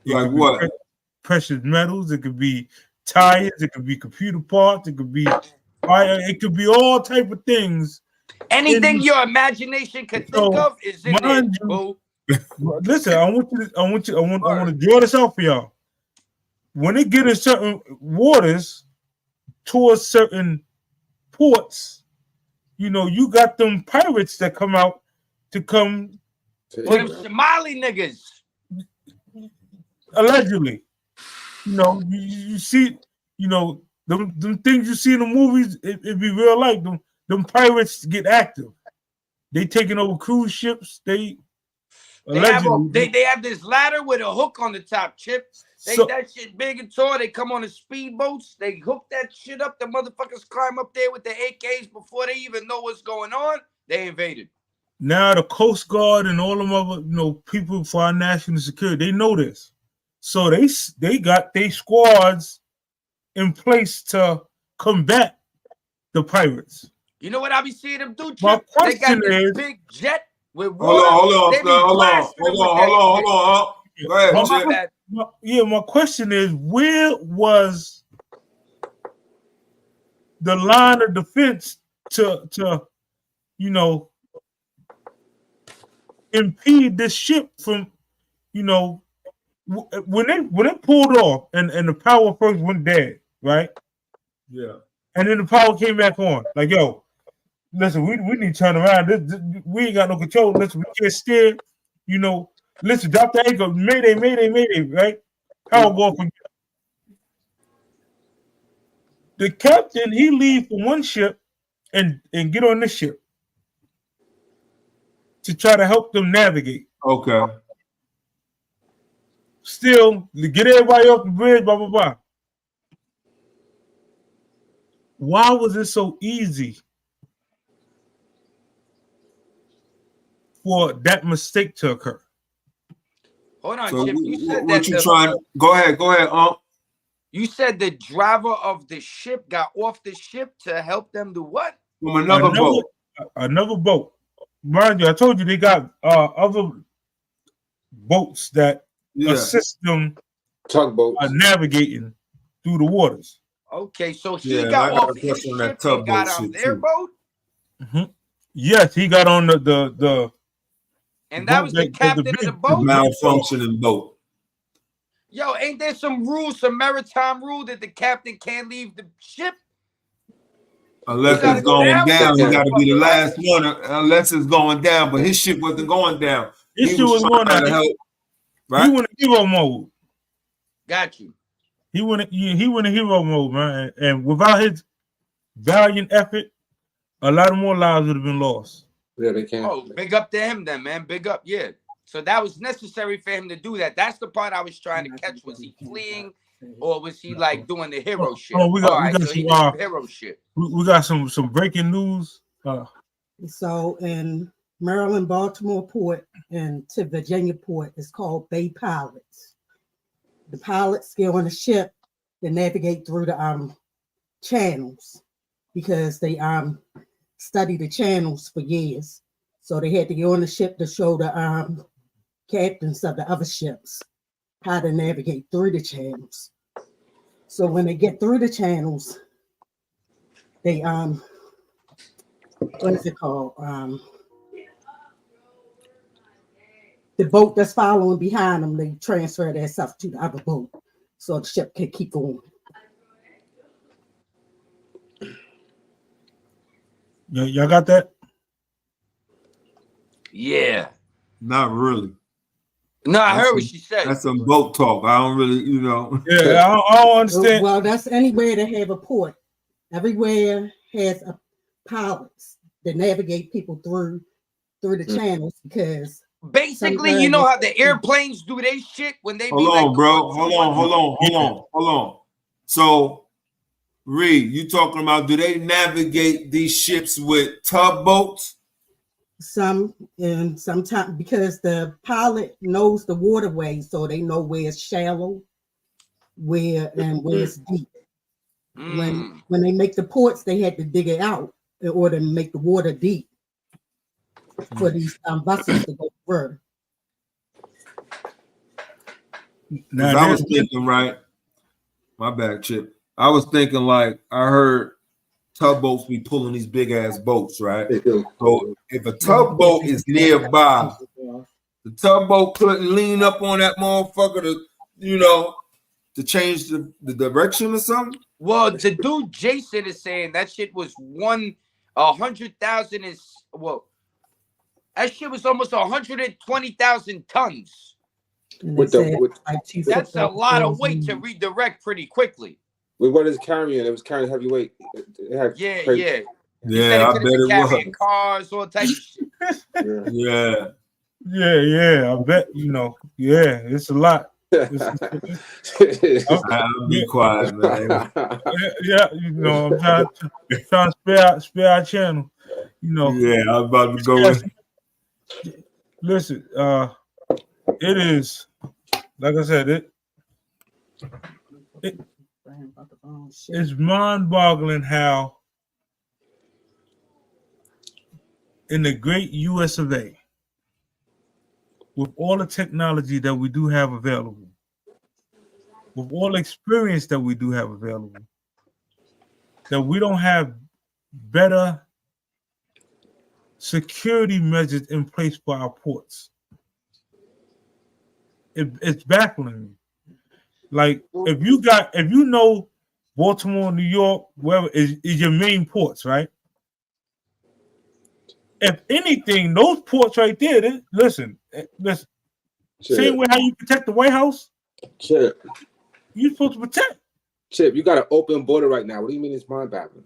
Speaker 7: Like what?
Speaker 3: Precious metals. It could be tires. It could be computer parts. It could be fire. It could be all type of things.
Speaker 2: Anything your imagination could think of is in there.
Speaker 3: Listen, I want to draw this out for y'all. When it get in certain waters towards certain ports, you got them pirates that come out to come.
Speaker 2: Them Somali niggas.
Speaker 3: Allegedly. You see, them things you see in the movies, it be real life. Them pirates get active. They taking over cruise ships. They
Speaker 2: have this ladder with a hook on the top, Chip. That shit big and tall. They come on the speedboats. They hook that shit up. The motherfuckers climb up there with the AKs before they even know what's going on. They invaded.
Speaker 3: Now the Coast Guard and all them other people for our national security, they know this. So they got their squads in place to combat the pirates.
Speaker 2: You know what I be seeing them do, Chip?
Speaker 3: My question
Speaker 2: they got this
Speaker 3: is,
Speaker 2: big jet with water.
Speaker 7: Hold on. Go ahead,
Speaker 3: my question is, where was the line of defense to impede this ship from, when it pulled off and the power first went dead, right?
Speaker 7: Yeah.
Speaker 3: And then the power came back on. Like, yo, listen, we need to turn around. We ain't got no control. Listen, we can't steer. Listen, drop the anchor. Mayday, right? Power go off again. The captain, he leave from one ship and get on this ship to try to help them navigate.
Speaker 7: Okay.
Speaker 3: Still, get everybody off the bridge, blah, blah, blah. Why was it so easy for that mistake to occur?
Speaker 2: Hold on,
Speaker 7: So
Speaker 2: Chip. You said
Speaker 7: what you trying? Go ahead.
Speaker 2: You said the driver of the ship got off the ship to help them do what?
Speaker 7: From another boat.
Speaker 3: Another boat. Mind you, I told you they got other boats that assist them
Speaker 11: tugboats
Speaker 3: navigating through the waters.
Speaker 2: Okay, so he
Speaker 7: Yeah,
Speaker 2: got
Speaker 7: I got
Speaker 2: off
Speaker 7: a
Speaker 2: his
Speaker 7: question on that
Speaker 2: ship and
Speaker 7: tugboat
Speaker 2: got on
Speaker 7: shit,
Speaker 2: their
Speaker 7: too.
Speaker 2: boat,
Speaker 3: Yes, he got on the
Speaker 2: and that was the captain of the boat.
Speaker 7: Malfunctioning boat.
Speaker 2: Yo, ain't there some rules, some maritime rule that the captain can't leave the ship?
Speaker 7: Unless it's going down, he got to be the last one. Unless it's going down, but his ship wasn't going down.
Speaker 3: His ship was going down.
Speaker 7: Help, right?
Speaker 3: He went in hero mode.
Speaker 2: Got you.
Speaker 3: He went in hero mode, man. And without his valiant effort, a lot more lives would have been lost.
Speaker 11: Yeah, they can't.
Speaker 2: Oh, big up to him then, man. Big up, yeah. So that was necessary for him to do that. That's the part I was trying to catch. Was he fleeing, or was he like doing the hero shit?
Speaker 3: Oh, we got
Speaker 2: so
Speaker 3: some
Speaker 2: he did hero shit.
Speaker 3: We got some breaking news.
Speaker 12: So in Maryland, Baltimore port and to Virginia port is called Bay Pilots. The pilots get on the ship to navigate through the channels because they study the channels for years. So they had to get on the ship to show the captains of the other ships how to navigate through the channels. So when they get through the channels, they what is it called? The boat that's following behind them, they transfer their stuff to the other boat so the ship can keep going.
Speaker 3: Y'all got that?
Speaker 2: Yeah.
Speaker 7: Not really.
Speaker 2: No, I heard what she said.
Speaker 7: That's some boat talk. I don't really, you know.
Speaker 3: Yeah, I don't understand.
Speaker 12: Well, that's anywhere to have a port. Everywhere has a pilots that navigate people through the channels because
Speaker 2: basically, you know how the airplanes do their shit when they
Speaker 7: Hold on, bro. Hold on. So, Reed, you talking about do they navigate these ships with tugboats?
Speaker 12: Some and sometimes because the pilot knows the waterway, so they know where it's shallow, where it's deep. When they make the ports, they had to dig it out in order to make the water deep for these buses to go through.
Speaker 7: Now, I was thinking, right? My bad, Chip. I was thinking like I heard tugboats be pulling these big ass boats, right? So if a tugboat is nearby, the tugboat couldn't lean up on that motherfucker to, you know, to change the direction or something.
Speaker 2: Well, the dude Jason is saying that shit was 100,000 is well, that shit was almost 120,000 tons. That's a lot of weight to redirect pretty quickly.
Speaker 11: With what is carrying? It was carrying heavy weight.
Speaker 2: Yeah.
Speaker 7: Yeah, I bet it was.
Speaker 2: Cars, all types of shit.
Speaker 7: Yeah.
Speaker 3: I bet, you know, it's a lot.
Speaker 7: I'll be quiet, man.
Speaker 3: Yeah, you know, I'm trying to spare our channel. You know.
Speaker 7: Yeah, I'm about to go in.
Speaker 3: Listen, it is, like I said, it's mind-boggling how in the great US of A, with all the technology that we do have available, with all the experience that we do have available, that we don't have better security measures in place for our ports. It's baffling me. Like if you know Baltimore, New York, wherever is your main ports, right? If anything, those ports right there, listen. Same way how you protect the White House.
Speaker 11: Chip.
Speaker 3: You're supposed to protect.
Speaker 11: Chip, you got an open border right now. What do you mean it's mind-boggling?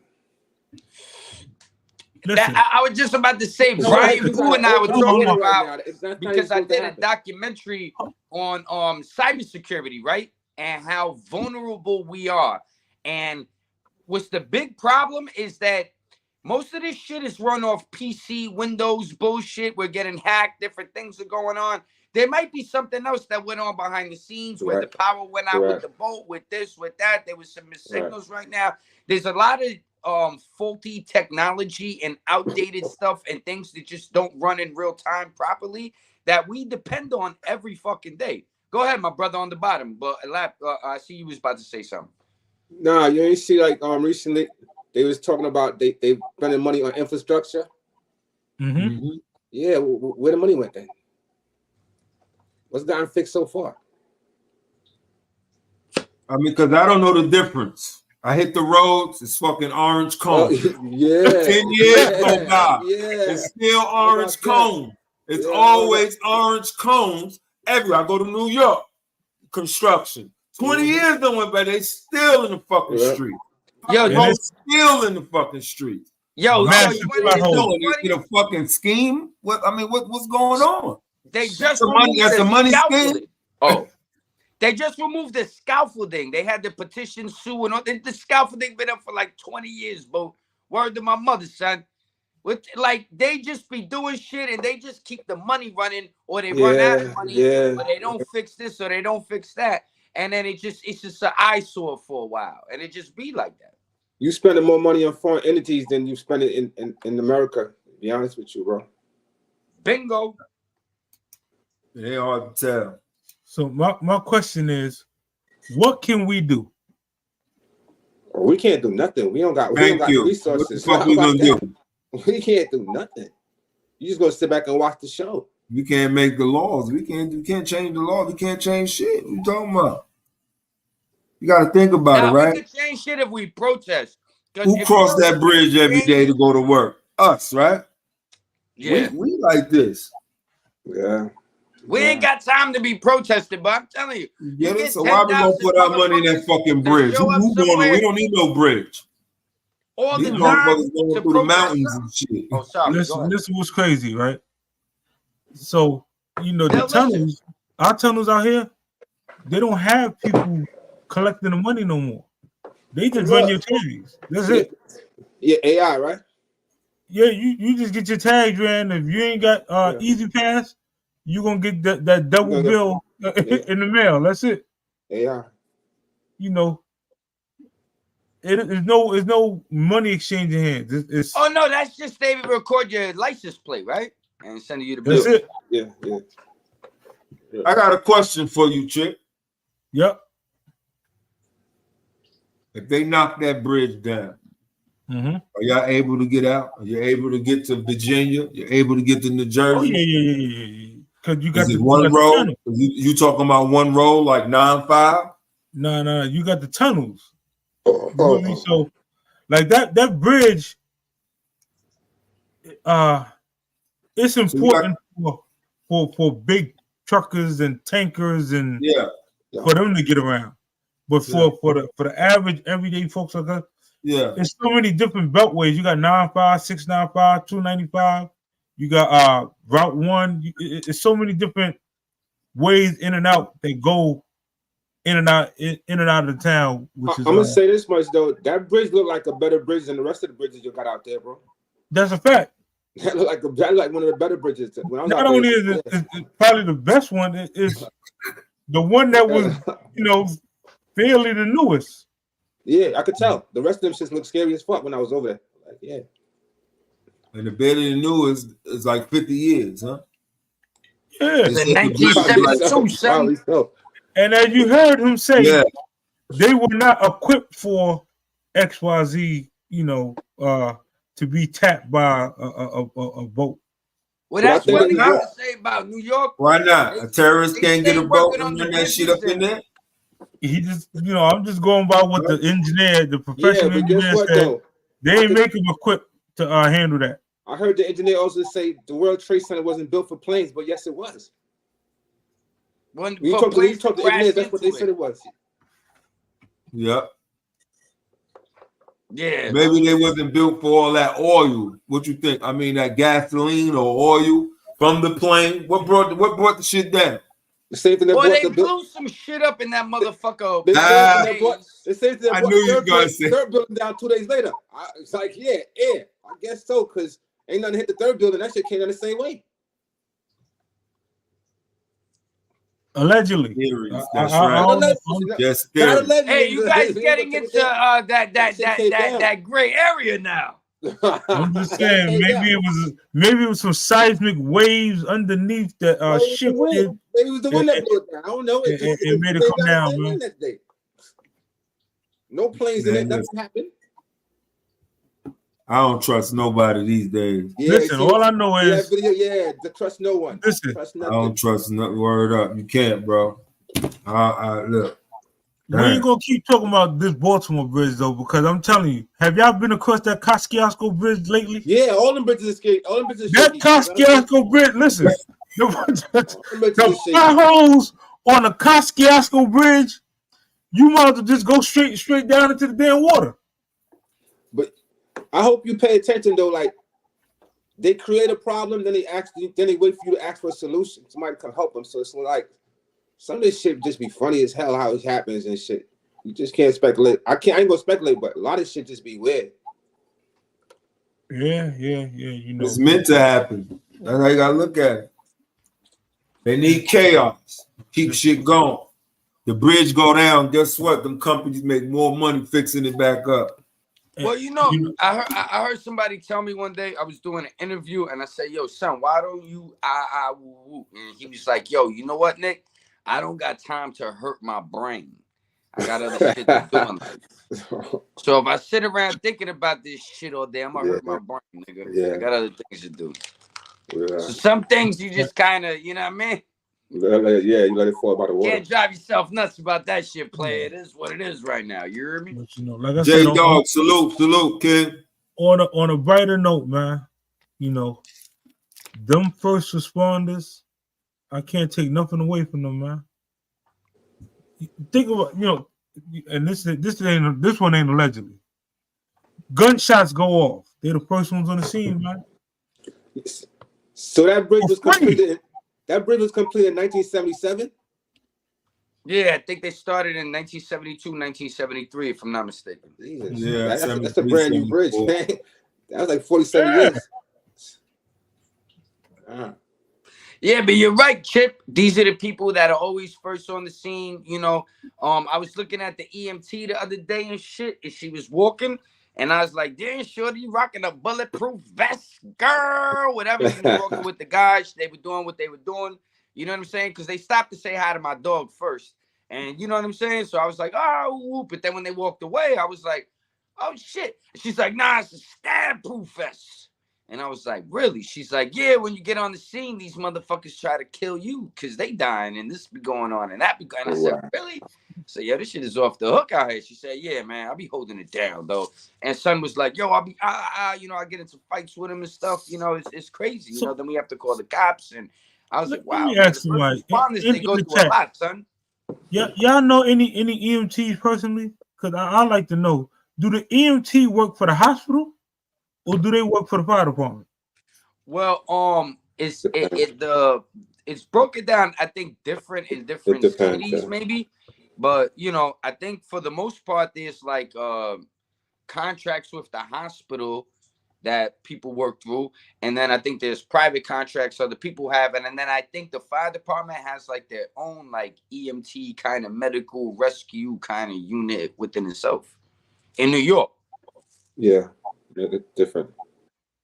Speaker 2: I was just about to say, Brian, you and I were talking about because I did a documentary on cybersecurity, right? And how vulnerable we are. And what's the big problem is that most of this shit is run off PC, Windows bullshit. We're getting hacked. Different things are going on. There might be something else that went on behind the scenes where the power went out with the boat, with this, with that. There was some missed signals right now. There's a lot of faulty technology and outdated stuff and things that just don't run in real time properly that we depend on every fucking day. Go ahead, my brother on the bottom. But I see you was about to say something.
Speaker 11: Nah, you ain't see like recently they was talking about they spending money on infrastructure.
Speaker 3: Mm-hmm.
Speaker 11: Yeah, where the money went then? What's gotten fixed so far?
Speaker 7: I mean, because I don't know the difference. I hit the roads, it's fucking orange cone.
Speaker 11: Yeah.
Speaker 7: 10 years go by.
Speaker 11: Yeah.
Speaker 7: It's still orange cone. It's always orange cones everywhere. I go to New York, construction. 20 years done went by, they still in the fucking street.
Speaker 2: Yo,
Speaker 7: they still in the fucking street.
Speaker 2: Yo,
Speaker 7: is it a fucking scheme? What's going on?
Speaker 2: They just
Speaker 7: that's a money scheme.
Speaker 2: Oh, they just removed the scaffolding. They had the petition sue and all. The scaffolding been up for like 20 years, bro. Word to my mother, son. Like they just be doing shit and they just keep the money running, or they run out of money, or they don't fix this or they don't fix that, and then it's just an eyesore for a while, and it just be like that.
Speaker 11: You spending more money on foreign entities than you spend it in America. To be honest with you, bro.
Speaker 2: Bingo.
Speaker 7: It ain't hard to tell.
Speaker 3: So my question is, what can we do?
Speaker 11: We can't do nothing. We don't got resources.
Speaker 7: What the fuck we gonna do?
Speaker 11: We can't do nothing. You just gonna sit back and watch the show.
Speaker 7: We can't make the laws. We can't change the law. We can't change shit. What you talking about? You got to think about it, right?
Speaker 2: We can change shit if we protest.
Speaker 7: Who crossed that bridge every day to go to work? Us, right?
Speaker 2: Yeah.
Speaker 7: We like this.
Speaker 11: Yeah.
Speaker 2: We ain't got time to be protesting, but I'm telling you.
Speaker 7: Get it? So why we gonna put our money in that fucking bridge? We don't need no bridge.
Speaker 2: All
Speaker 7: These
Speaker 2: the
Speaker 7: motherfuckers going through the mountains and shit.
Speaker 2: Oh, sorry.
Speaker 3: Listen what's crazy, right? So, the tunnels, our tunnels out here, they don't have people collecting the money no more. They just run your tags. That's it.
Speaker 11: Yeah, AI, right?
Speaker 3: Yeah, you just get your tags ran. If you ain't got Easy Pass, you're gonna get that double bill in the mail. That's it.
Speaker 11: AI.
Speaker 3: It's no money exchanging hands. It's
Speaker 2: oh no, that's just they record your license plate, right? And send you the bill.
Speaker 3: That's it.
Speaker 11: Yeah.
Speaker 7: I got a question for you, chick.
Speaker 3: Yep.
Speaker 7: If they knock that bridge down,
Speaker 3: are
Speaker 7: y'all able to get out? Are you able to get to Virginia? You're able to get to New Jersey?
Speaker 3: Oh, yeah. Because you got
Speaker 7: one road. You talking about one road like 9-5?
Speaker 3: No. You got the tunnels. So, like that bridge, it's important for big truckers and tankers and for them to get around. But for the average everyday folks like us, there's so many different beltways. You got 95, 695, 295. You got Route 1. It's so many different ways in and out that go in and out of the town. Which is,
Speaker 11: I'm gonna say this much though: that bridge looked like a better bridge than the rest of the bridges you got out there, bro.
Speaker 3: That's a fact.
Speaker 11: That looked like one of the better bridges. When I was
Speaker 3: Not only is it probably the best one, is the one that was fairly the newest.
Speaker 11: Yeah, I could tell. The rest of them just looked scary as fuck when I was over there. Like, yeah.
Speaker 7: And the better than new is like 50 years, huh?
Speaker 3: Yeah.
Speaker 2: The 1972, son.
Speaker 3: And as you heard him say, they were not equipped for XYZ, to be tapped by a boat.
Speaker 2: Well, that's what they have to say about New York.
Speaker 7: Why not? A terrorist can't get a boat and run that shit up in there?
Speaker 3: He just, I'm just going by what the engineer, the professional engineer said. They ain't make him equipped to handle that.
Speaker 11: I heard the engineer also say the World Trade Center wasn't built for planes, but yes, it was. When you talk to the engineers, that's what they said it was.
Speaker 7: Yep.
Speaker 2: Yeah.
Speaker 7: Maybe they wasn't built for all that oil. What you think? I mean, that gasoline or oil from the plane. What brought the shit down?
Speaker 11: The same thing that
Speaker 2: they blew some shit up in that motherfucker.
Speaker 11: I knew you were gonna say third building down 2 days later. It's like, I guess so, because ain't nothing hit the third building. That shit came down the same way.
Speaker 3: Allegedly.
Speaker 7: That's right. Yes, theory.
Speaker 2: Hey, you guys getting into that gray area now.
Speaker 3: I'm just saying, maybe it was some seismic waves underneath that shifted.
Speaker 11: Maybe it was the wind that blew it down. I don't know.
Speaker 3: It made it come down, man.
Speaker 11: That day. No planes in it. Nothing happened.
Speaker 7: I don't trust nobody these days.
Speaker 3: Yeah, listen, all I know is
Speaker 11: trust no one.
Speaker 3: Listen,
Speaker 11: trust
Speaker 7: I don't trust nothing. Word up, you can't, bro. Look.
Speaker 3: We ain't gonna keep talking about this Baltimore bridge though, because I'm telling you, have y'all been across that Kosciuszko bridge lately?
Speaker 11: Yeah, all them bridges escaped. All them bridges.
Speaker 3: That Kosciuszko bridge. Listen, the potholes on the Kosciuszko bridge, you might have to just go straight down into the damn water.
Speaker 11: But I hope you pay attention though. Like they create a problem, then they wait for you to ask for a solution. Somebody can help them. So it's like some of this shit just be funny as hell how it happens and shit. You just can't speculate. I ain't gonna speculate, but a lot of shit just be weird.
Speaker 3: Yeah. You know,
Speaker 7: it's meant to happen. That's how you gotta look at it. They need chaos. Keep shit going. The bridge go down. Guess what? Them companies make more money fixing it back up.
Speaker 2: Well, I heard somebody tell me one day, I was doing an interview and I said, yo, son, why don't you woo woo? And he was like, yo, you know what, Nick? I don't got time to hurt my brain. I got other shit to do in life. So if I sit around thinking about this shit all day, I'm gonna hurt my brain, nigga.
Speaker 11: Yeah.
Speaker 2: I got other things to do.
Speaker 11: Yeah.
Speaker 2: So some things you just kind of, you know what I mean?
Speaker 11: Yeah, you let it fall by the water.
Speaker 2: Can't drive yourself nuts about that shit, player. It is what it is right now. You hear me?
Speaker 3: But, you know, like I
Speaker 7: J
Speaker 3: said,
Speaker 7: Dog, salute, kid.
Speaker 3: On a brighter note, man, you know, them first responders, I can't take nothing away from them, man. Think about, you know, and this one ain't allegedly. Gunshots go off. They're the first ones on the scene, man.
Speaker 11: So that bridge was completed. That bridge was completed in 1977.
Speaker 2: Yeah, I think they started in 1972, 1973, if I'm not mistaken.
Speaker 11: Jesus.
Speaker 7: Yeah,
Speaker 11: that's a brand new bridge, man. That was like 47 years.
Speaker 2: Yeah, but you're right, Chip. These are the people that are always first on the scene. You know, I was looking at the EMT the other day and shit, and she was walking, and I was like, damn, shorty, rocking a bulletproof vest, girl, whatever. She was walking with the guys. They were doing what they were doing. You know what I'm saying? Because they stopped to say hi to my dog first. And you know what I'm saying? So I was like, oh, whoop. But then when they walked away, I was like, oh, shit. And she's like, nah, it's a stab-proof vest. And I was like, really? She's like, yeah, when you get on the scene, these motherfuckers try to kill you because they dying and this be going on and that be going on. I said, really? So, yeah, this shit is off the hook out here. She said, yeah, man, I'll be holding it down, though. And son was like, yo, I get into fights with him and stuff. You know, it's crazy. You know, then we have to call the cops. And I was like, wow, man, the responders, they go through a lot, son.
Speaker 3: Yeah, y'all know any EMTs personally? Because I like to know, do the EMT work for the hospital? Or do they work for the fire department?
Speaker 2: Well, it's broken down, I think, different in different cities, maybe. But you know, I think for the most part, there's like contracts with the hospital that people work through, and then I think there's private contracts other people have, and then I think the fire department has like their own like EMT kind of medical rescue kind of unit within itself in New York.
Speaker 11: Yeah. It's different.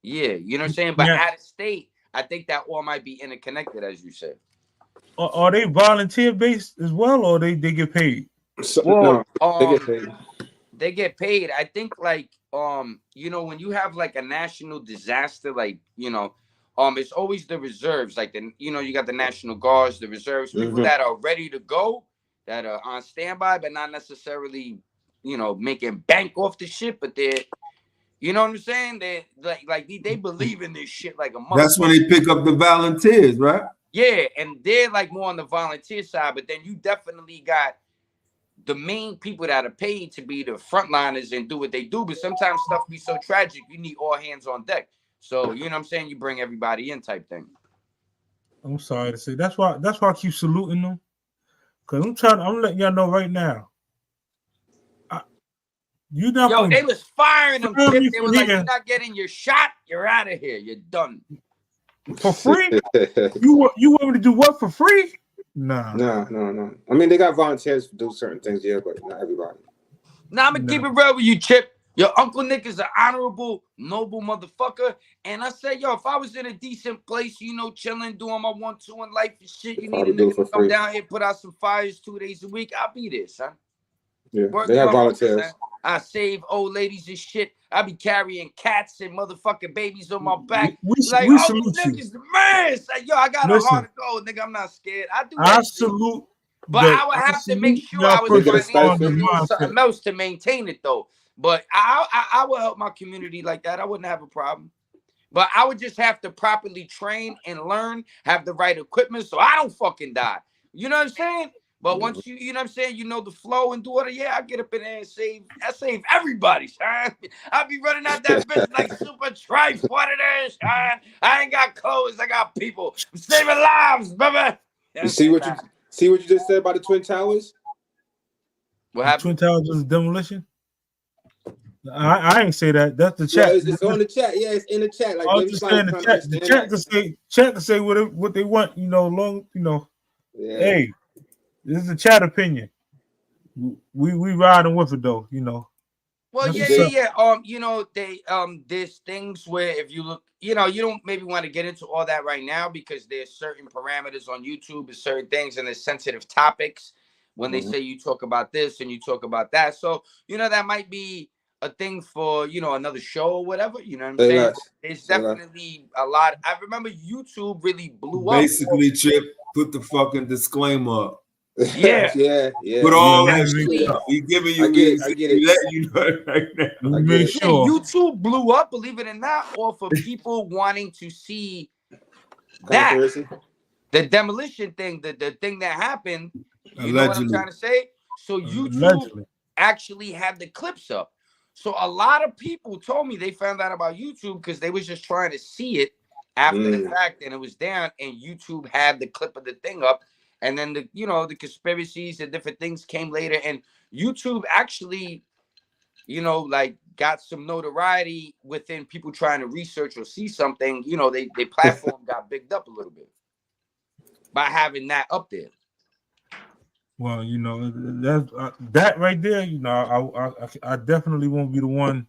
Speaker 2: Yeah, you know what I'm saying? But out of state, I think that all might be interconnected, as you said.
Speaker 3: Are they volunteer based as well, or they get paid?
Speaker 11: No, they get paid.
Speaker 2: They get paid. I think like you know, when you have like a national disaster, like, you know, it's always the reserves, like you got the National Guards, the reserves, people that are ready to go, that are on standby, but not necessarily, you know, making bank off the shit, but they're, you know what I'm saying? They they believe in this shit like a motherfucker.
Speaker 7: That's when they pick up the volunteers, right?
Speaker 2: Yeah, and they're like more on the volunteer side, but then you definitely got the main people that are paid to be the frontliners and do what they do. But sometimes stuff be so tragic, you need all hands on deck. So you know what I'm saying? You bring everybody in, type thing.
Speaker 3: I'm sorry to say that's why I keep saluting them, because I'm letting y'all know right now.
Speaker 2: They was firing them. They were like, you're not getting your shot. You're out of here. You're done.
Speaker 3: For free? You want me to do what for free? Nah.
Speaker 11: No. I mean, they got volunteers to do certain things, yeah, but not everybody.
Speaker 2: Now I'm gonna keep it real with you, Chip. Your Uncle Nick is an honorable, noble motherfucker. And I said, yo, if I was in a decent place, you know, chilling, doing my 1-2 in life and shit, you need a nigga to come down here, put out some fires 2 days a week, I'll be there, son.
Speaker 11: Yeah,
Speaker 2: Work
Speaker 11: they have
Speaker 2: my mother,
Speaker 11: volunteers.
Speaker 2: son. I save old ladies and shit. I be carrying cats and motherfucking babies on my back.
Speaker 3: We
Speaker 2: Like, Uncle Nick is the man. Say, yo, I got a heart to go, nigga. I'm not scared. I do that.
Speaker 3: I salute.
Speaker 2: But I would have to make sure I was financially doing something else to maintain it, though. But I would help my community like that. I wouldn't have a problem. But I would just have to properly train and learn, have the right equipment so I don't fucking die. You know what I'm saying? But once you know what I'm saying, you know the flow and do it, yeah, I get up in there and save everybody, son. I be running out that bitch like super tripe. What it is, son. I ain't got clothes, I got people. I'm saving lives, baby.
Speaker 11: You see what you just said about the Twin Towers?
Speaker 2: What happened?
Speaker 3: Twin Towers is demolition. I ain't say that. That's the chat.
Speaker 11: Yeah, it's on the chat. Yeah, it's in the chat. Like,
Speaker 3: I was just saying the chat can say what they want. You know, long. You know.
Speaker 11: Yeah.
Speaker 3: Hey, this is a chat opinion. We riding with it though. You know.
Speaker 2: Well, yeah. You know, there's things where if you look, you know, you don't maybe want to get into all that right now because there's certain parameters on YouTube and certain things and there's sensitive topics when they say you talk about this and you talk about that. So, you know, that might be a thing for, you know, another show or whatever. You know what I'm saying? There's definitely a lot. I remember YouTube really blew up.
Speaker 7: Basically, Chip, put the fucking disclaimer up.
Speaker 2: Yeah.
Speaker 7: Put all that shit up. We giving you, I get it. Let you know right now.
Speaker 3: Make sure.
Speaker 2: YouTube blew up, believe it or not, off of people wanting to see that the demolition thing, the thing that happened. You know what I'm trying to say? So YouTube actually had the clips up. So a lot of people told me they found out about YouTube because they was just trying to see it after the fact, and it was down, and YouTube had the clip of the thing up. And then the conspiracies and different things came later, and YouTube actually, you know, like got some notoriety within people trying to research or see something. You know, they platform got bigged up a little bit by having that up there.
Speaker 3: Well, you know, that right there, you know, I definitely won't be the one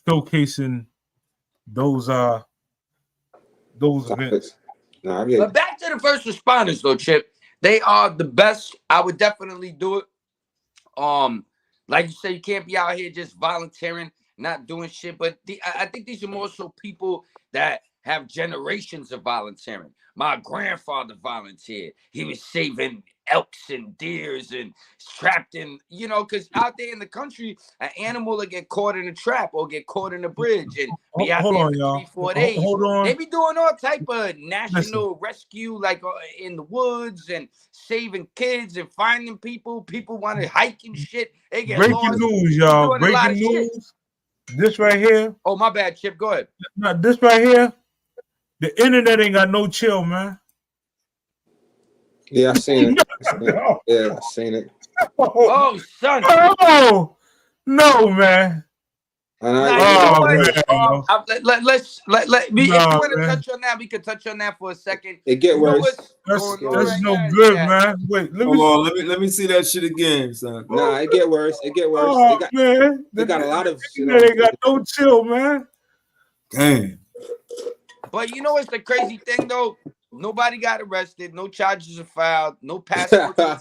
Speaker 3: showcasing those events.
Speaker 2: But back to the first responders, though, Chip. They are the best. I would definitely do it. Like you say, you can't be out here just volunteering, not doing shit. But I think these are more so people that have generations of volunteering. My grandfather volunteered. He was saving elks and deers and trapped in, you know, because out there in the country, an animal will get caught in a trap or get caught in a bridge and be out there for 3-4 days.
Speaker 3: Hold on.
Speaker 2: They be doing all type of national rescue, like in the woods and saving kids and finding people. People want to hike and shit. They get
Speaker 3: breaking news, y'all. Breaking news. This right here.
Speaker 2: Oh, my bad, Chip. Go ahead.
Speaker 3: Now, this right here. The internet ain't got no chill, man.
Speaker 11: Yeah, I seen it. I seen it.
Speaker 2: Oh, son.
Speaker 3: Oh, no, man.
Speaker 2: Let's if you want to touch on that, we can touch on that for a second.
Speaker 11: It get worse.
Speaker 3: That's no good, man. Wait,
Speaker 7: let me see that shit again, son.
Speaker 11: Nah, it get worse. It get worse.
Speaker 3: Oh, man.
Speaker 11: They got a lot of shit.
Speaker 3: They got no chill, man.
Speaker 7: Damn.
Speaker 2: But you know what's the crazy thing, though? Nobody got arrested. No charges are filed. No passports are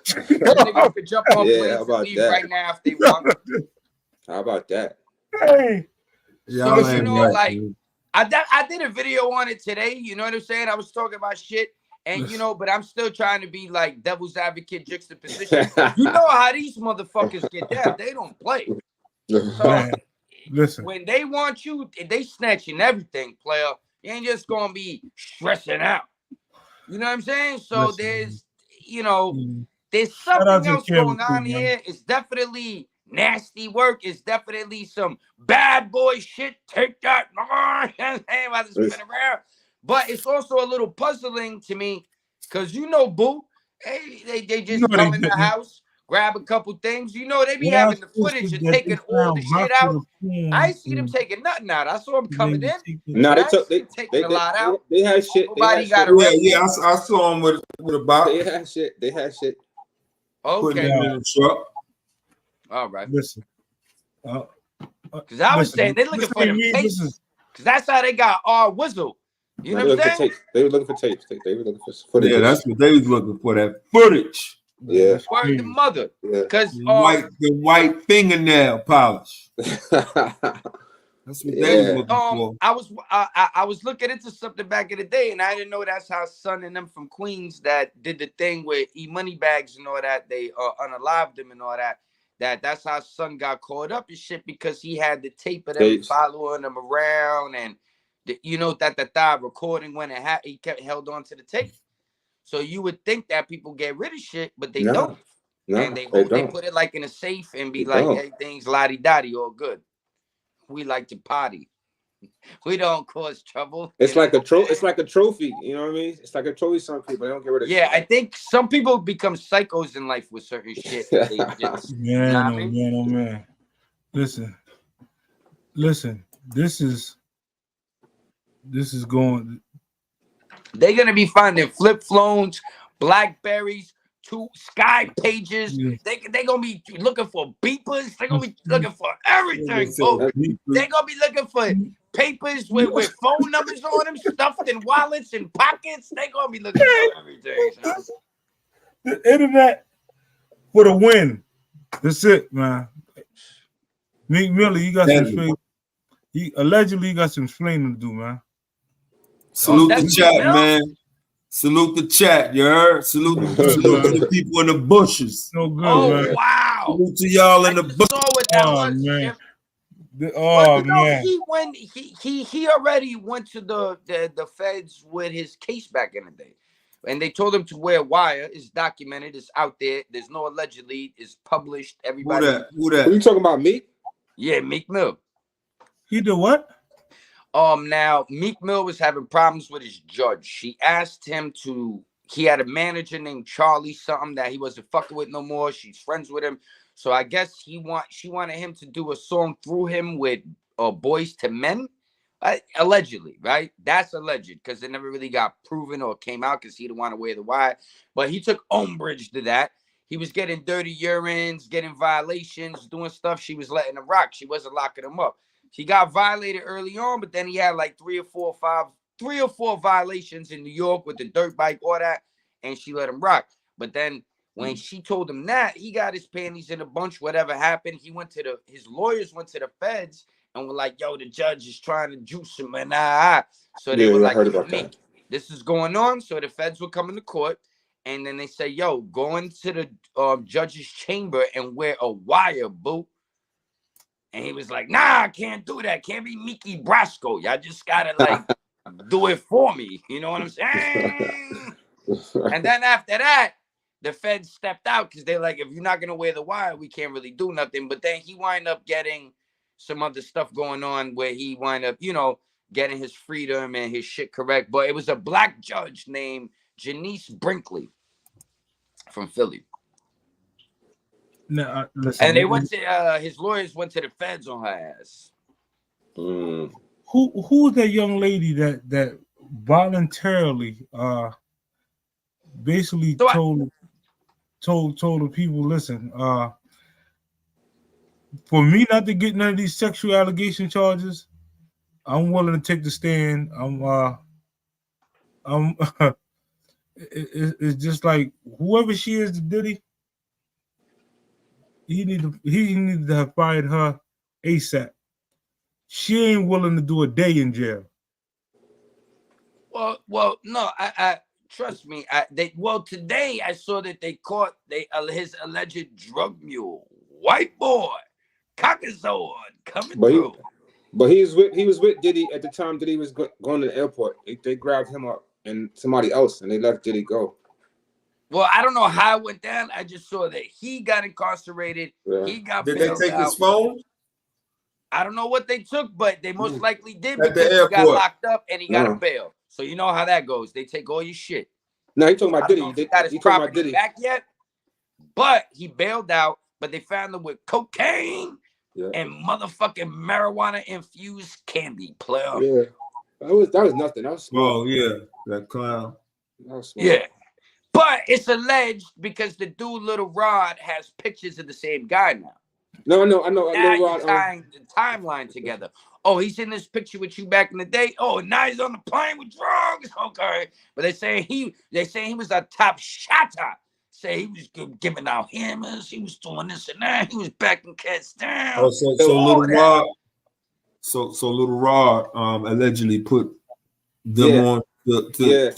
Speaker 2: taken. Niggas could jump on planes and leave right now if they want.
Speaker 11: How about that?
Speaker 3: Hey.
Speaker 2: So, you know, like, I did a video on it today. You know what I'm saying? I was talking about shit. And, you know, but I'm still trying to be like devil's advocate juxtaposition. You know how these motherfuckers get down. They don't play. So,
Speaker 3: listen,
Speaker 2: when they want you, they snatching everything, player. You ain't just gonna be stressing out. You know what I'm saying? So there's, you know, there's something else going on here. It's definitely nasty work. It's definitely some bad boy shit. Take that, about to spin around. But it's also a little puzzling to me because you know, boo, hey, they just come in the house, grab a couple things. You know, they be
Speaker 3: What I
Speaker 2: having the footage
Speaker 3: posted
Speaker 2: and
Speaker 3: that
Speaker 2: taking
Speaker 3: they
Speaker 2: all the
Speaker 3: found
Speaker 2: shit
Speaker 3: boxes
Speaker 2: out.
Speaker 3: of porn
Speaker 2: I ain't see them
Speaker 3: and
Speaker 2: taking nothing out. I saw them coming
Speaker 3: they
Speaker 2: in.
Speaker 3: take the-
Speaker 11: Nah,
Speaker 2: But
Speaker 11: they
Speaker 2: I ain't
Speaker 11: took
Speaker 2: see them taking a lot out.
Speaker 11: they had shit.
Speaker 2: Nobody got
Speaker 7: Yeah,
Speaker 2: arrested.
Speaker 7: yeah, I saw him with a box.
Speaker 11: They had shit. They had shit.
Speaker 7: Putting
Speaker 2: Okay.
Speaker 7: it in the truck.
Speaker 2: All right.
Speaker 3: Listen.
Speaker 2: Because I was
Speaker 3: listen,
Speaker 2: saying they're looking
Speaker 3: this
Speaker 2: for them
Speaker 3: ain't me,
Speaker 2: tapes.
Speaker 3: this is-
Speaker 2: Because that's how they got our whistle. You
Speaker 11: No,
Speaker 2: know
Speaker 11: they
Speaker 2: what
Speaker 11: were
Speaker 2: I'm saying?
Speaker 11: They were looking for tapes. They were looking for footage.
Speaker 7: Yeah, that's what they was looking for, that footage.
Speaker 11: Yeah.
Speaker 2: Word the mother.
Speaker 11: Yeah.
Speaker 2: Because
Speaker 7: The white fingernail polish. That's what they was looking for.
Speaker 2: I was looking into something back in the day, and I didn't know that's how Son and them from Queens that did the thing with E-Money Bags and all that. They unalived them and all that. That's how Son got caught up in shit, because he had the tape of them
Speaker 11: Tapes.
Speaker 2: following them around, and recording when he kept held on to the tape. So you would think that people get rid of shit, but they don't. And they put it like in a safe and be like, everything's lottie-dottie, all good. We like to party. We don't cause trouble.
Speaker 11: It's like a trophy. You know what I mean? It's like a trophy. Some people, they don't get rid of shit.
Speaker 2: I think some people become psychos in life with certain shit. They just,
Speaker 3: man, oh man. Listen. This is going.
Speaker 2: They're gonna be finding flip phones, Blackberries, Sky pages.
Speaker 3: Yeah.
Speaker 2: They gonna be looking for beepers. They're gonna be looking for everything. They're gonna be looking for papers with phone numbers on them, stuffed in wallets and pockets. They're gonna be looking for everything. Son.
Speaker 3: The internet for the win. That's it, man. Meek Miller, you got some explaining. Allegedly, you got some explaining to do, man.
Speaker 7: Salute the chat, man. Salute the chat, you heard? Salute to the people in the bushes.
Speaker 3: So good, man.
Speaker 2: Wow.
Speaker 7: Salute to y'all in the bushes.
Speaker 3: Man.
Speaker 2: He already went to the feds with his case back in the day. And they told him to wear a wire. It's documented. It's out there. There's no allegedly. It's published. Everybody.
Speaker 7: Who that?
Speaker 11: Are you talking about Meek?
Speaker 2: Yeah, Meek Mill.
Speaker 3: He did what?
Speaker 2: Now Meek Mill was having problems with his judge. She asked him he had a manager named Charlie something that he wasn't fucking with no more. She's friends with him. So I guess she wanted him to do a song through him with Boys to Men. Allegedly, right? That's alleged, because it never really got proven or came out because he didn't want to wear the wire. But he took umbrage to that. He was getting dirty urines, getting violations, doing stuff. She was letting him rock. She wasn't locking him up. He got violated early on, but then he had like three or four violations in New York with the dirt bike, all that, and she let him rock. But then when she told him that, he got his panties in a bunch. Whatever happened, his lawyers went to the feds and were like, "Yo, the judge is trying to juice him," and So they were like, "Meek, this is going on." So the feds would come into court, and then they say, "Yo, go into the judge's chamber and wear a wire, boo." And he was like, "Nah, I can't do that. Can't be Mickey Brasco. Y'all just gotta like do it for me." You know what I'm saying? And then after that, the feds stepped out because they're like, "If you're not gonna wear the wire, we can't really do nothing." But then he wound up getting some other stuff going on where he wound up, getting his freedom and his shit correct. But it was a black judge named Janice Brinkley from Philly.
Speaker 3: No, listen,
Speaker 2: and they went to his lawyers went to the feds on her ass.
Speaker 3: Who's that young lady that voluntarily basically told the people, listen, for me not to get none of these sexual allegation charges, I'm willing to take the stand. It's just like whoever she is to Diddy, he needed to have fired her ASAP. She ain't willing to do a day in jail.
Speaker 2: Well, no, I trust me. Today I saw that they caught his alleged drug mule, white boy, Caucasoid coming through.
Speaker 11: But he was with Diddy at the time Diddy was going to the airport. They grabbed him up and somebody else, and they let Diddy go.
Speaker 2: Well, I don't know how it went down. I just saw that he got incarcerated. Yeah. He got
Speaker 7: Did they take his phone?
Speaker 2: I don't know what they took, but they most likely did because he got locked up and he got a bail. So you know how that goes. They take all your shit.
Speaker 11: No, he talking about Diddy.
Speaker 2: He got his property back yet, but he bailed out. But they found him with cocaine and motherfucking marijuana infused candy. Player.
Speaker 11: Yeah, that was nothing. That was small.
Speaker 7: Oh yeah, that clown.
Speaker 11: That was small.
Speaker 2: Yeah, but it's alleged because the dude Little Rod has pictures of the same guy now.
Speaker 11: No, I know.
Speaker 2: Now
Speaker 11: Little
Speaker 2: you're
Speaker 11: Rod,
Speaker 2: tying the timeline together. Oh, he's in this picture with you back in the day. Oh, now he's on the plane with drugs. Okay, but they say he was a top shotter. Say he was giving out hammers. He was doing this and that. He was backing cats down.
Speaker 7: Oh, so Little Rod. So Little Rod allegedly put them on to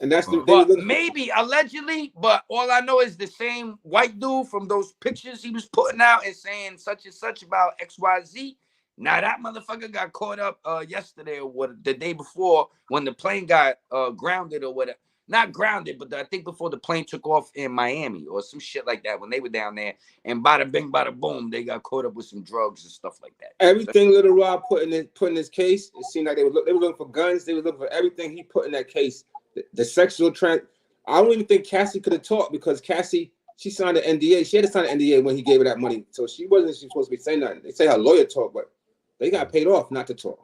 Speaker 11: and that's the
Speaker 2: but maybe allegedly, but all I know is the same white dude from those pictures he was putting out and saying such and such about XYZ. Now that motherfucker got caught up yesterday or what the day before when the plane got grounded or whatever. Not grounded, but I think before the plane took off in Miami or some shit like that when they were down there. And bada bing, bada boom, they got caught up with some drugs and stuff like that.
Speaker 11: Everything Little Rod put in his case, it seemed like they were looking for guns. They were looking for everything he put in that case. The sexual trend. I don't even think Cassie could have talked because Cassie, she signed an NDA. She had to sign an NDA when he gave her that money. So she wasn't supposed to be saying nothing. They say her lawyer talked, but they got paid off not to talk.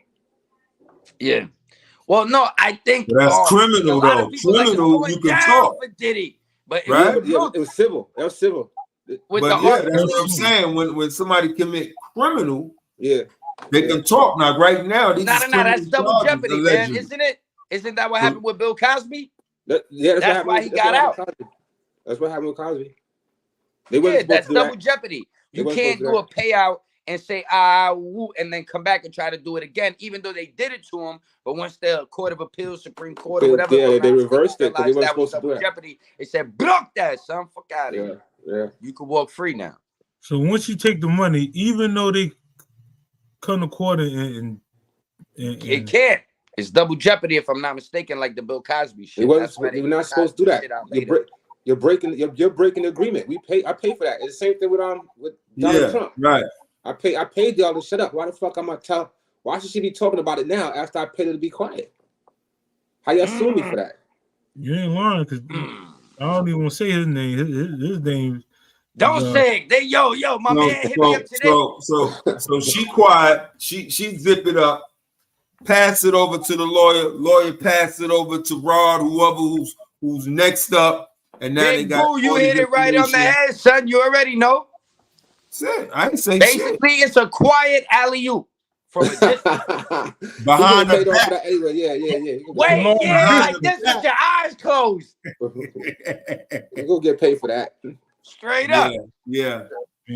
Speaker 2: Yeah. Well, no, I think
Speaker 7: that's criminal though. Criminal, you can talk.
Speaker 2: For Diddy, but
Speaker 11: right? It was civil. That was civil.
Speaker 7: But yeah, that's what I'm saying. When somebody commit criminal, they can talk. Now, right now,
Speaker 2: no, that's double jeopardy, allegedly. Man, isn't it? Isn't that what happened with Bill Cosby? That's why he got out.
Speaker 11: That's what happened with Cosby.
Speaker 2: That's double jeopardy. You can't do a payout and say woo, and then come back and try to do it again, even though they did it to him. But once the Court of Appeals, Supreme Court, or whatever,
Speaker 11: they reversed it. They
Speaker 2: that was double jeopardy. They said, block that, son. Fuck out of here.
Speaker 11: Yeah.
Speaker 2: You can walk free now.
Speaker 3: So once you take the money, even though they come to court and
Speaker 2: it can't. It's double jeopardy if I'm not mistaken, like the Bill Cosby shit.
Speaker 11: You're not supposed to do that. You're breaking the agreement. I pay for that. It's the same thing with Donald Trump.
Speaker 7: Right.
Speaker 11: I paid y'all to shut up. Why the fuck I'm gonna tell? Why should she be talking about it now after I paid her to be quiet? How y'all sue me for that?
Speaker 3: You ain't lying because I don't even want to say his name. His name.
Speaker 2: Don't say it. My man hit me up today.
Speaker 7: So she quiet. She zip it up. Pass it over to the lawyer. Lawyer pass it over to Rod, whoever who's next up. And now
Speaker 2: Big they got boo, you hit it right on the head, son. You already know.
Speaker 7: I ain't say
Speaker 2: basically
Speaker 7: shit.
Speaker 2: It's a quiet alley-oop from a distance.
Speaker 11: Behind the back. Anyway, yeah.
Speaker 2: Wait, like this with your eyes closed.
Speaker 11: You go get paid for that.
Speaker 2: Straight up.
Speaker 7: Yeah.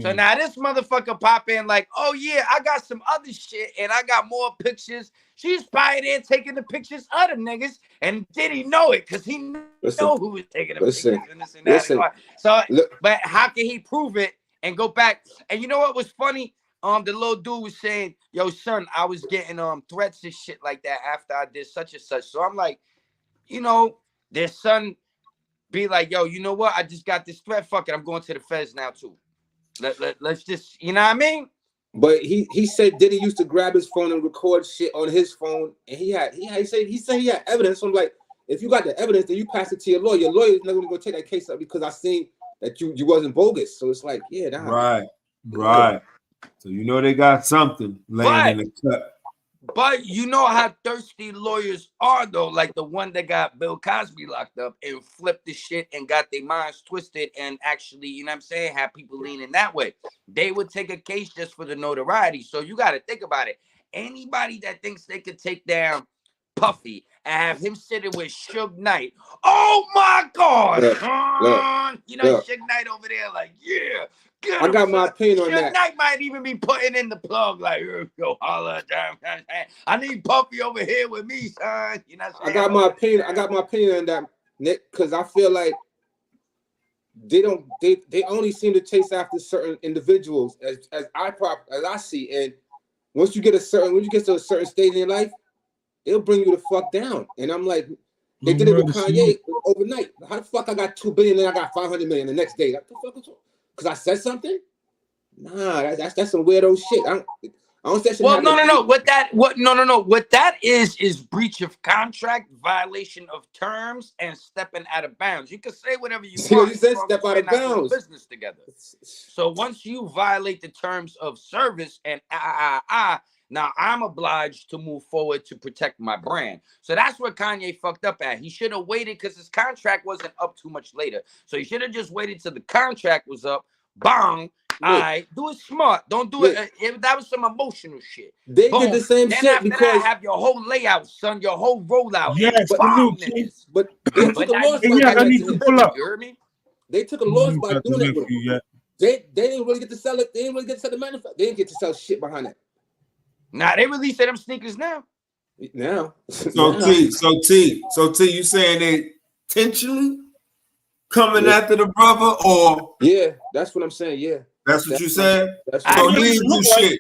Speaker 2: So now this motherfucker pop in like, oh yeah, I got some other shit and I got more pictures. She's probably there taking the pictures of them niggas, and did he know it? Because he know who was taking the pictures and this and that. So, but how can he prove it and go back? And you know what was funny? The little dude was saying, yo, son, I was getting threats and shit like that after I did such and such. So I'm like, their son be like, yo, you know what? I just got this threat. Fuck it, I'm going to the feds now too. Let's just, you know what I mean?
Speaker 11: But he said Diddy used to grab his phone and record shit on his phone, and he said he had evidence. So I'm like, if you got the evidence, then you pass it to your lawyer. Your lawyer is never gonna go take that case up because I seen that you wasn't bogus. So it's like,
Speaker 7: right. So they got something laying in the cut.
Speaker 2: But you know how thirsty lawyers are, though, like the one that got Bill Cosby locked up and flipped the shit and got their minds twisted and actually, you know what I'm saying, have people leaning that way. They would take a case just for the notoriety. So you got to think about it. Anybody that thinks they could take down Puffy and have him sitting with Suge Knight, oh my God, Suge Knight over there, like, yeah.
Speaker 11: I got my opinion on that.
Speaker 2: Knight might even be putting in the plug, like, yo, holla, damn, I need Puffy over here with me, son. You know what I'm saying?
Speaker 11: I got my opinion on that, Nick, because I feel like they only seem to chase after certain individuals as I see. And once you get to a certain stage in your life, it'll bring you the fuck down. And I'm like, they did it with Kanye overnight. How the fuck I got $2 billion and I got 500 million the next day? What the fuck is because I said something? Nah, that's some weirdo shit. I don't say
Speaker 2: Well, no. What that is breach of contract, violation of terms, and stepping out of bounds. You can say whatever you want.
Speaker 11: You said step out of bounds.
Speaker 2: Business together. So once you violate the terms of service and now I'm obliged to move forward to protect my brand. So that's where Kanye fucked up at. He should have waited because his contract wasn't up too much later. So he should have just waited till the contract was up. Bang. I do it smart. Don't do it. That was some emotional shit.
Speaker 11: They did the same
Speaker 2: then
Speaker 11: shit
Speaker 2: after
Speaker 11: because
Speaker 2: that, have your whole layout, son, your whole rollout.
Speaker 3: Yes,
Speaker 11: but they took a loss by
Speaker 3: I need to pull up.
Speaker 2: You heard me?
Speaker 11: They took a loss by doing it with him. They didn't really get to sell it. They didn't really get to sell the manufacturer. They didn't get to sell shit behind it.
Speaker 2: Nah, they released them sneakers now.
Speaker 11: Now.
Speaker 7: So T, you saying they intentionally coming after the brother, or
Speaker 11: that's what I'm saying. Yeah,
Speaker 7: that's what you saying.
Speaker 11: So
Speaker 7: he ain't do shit.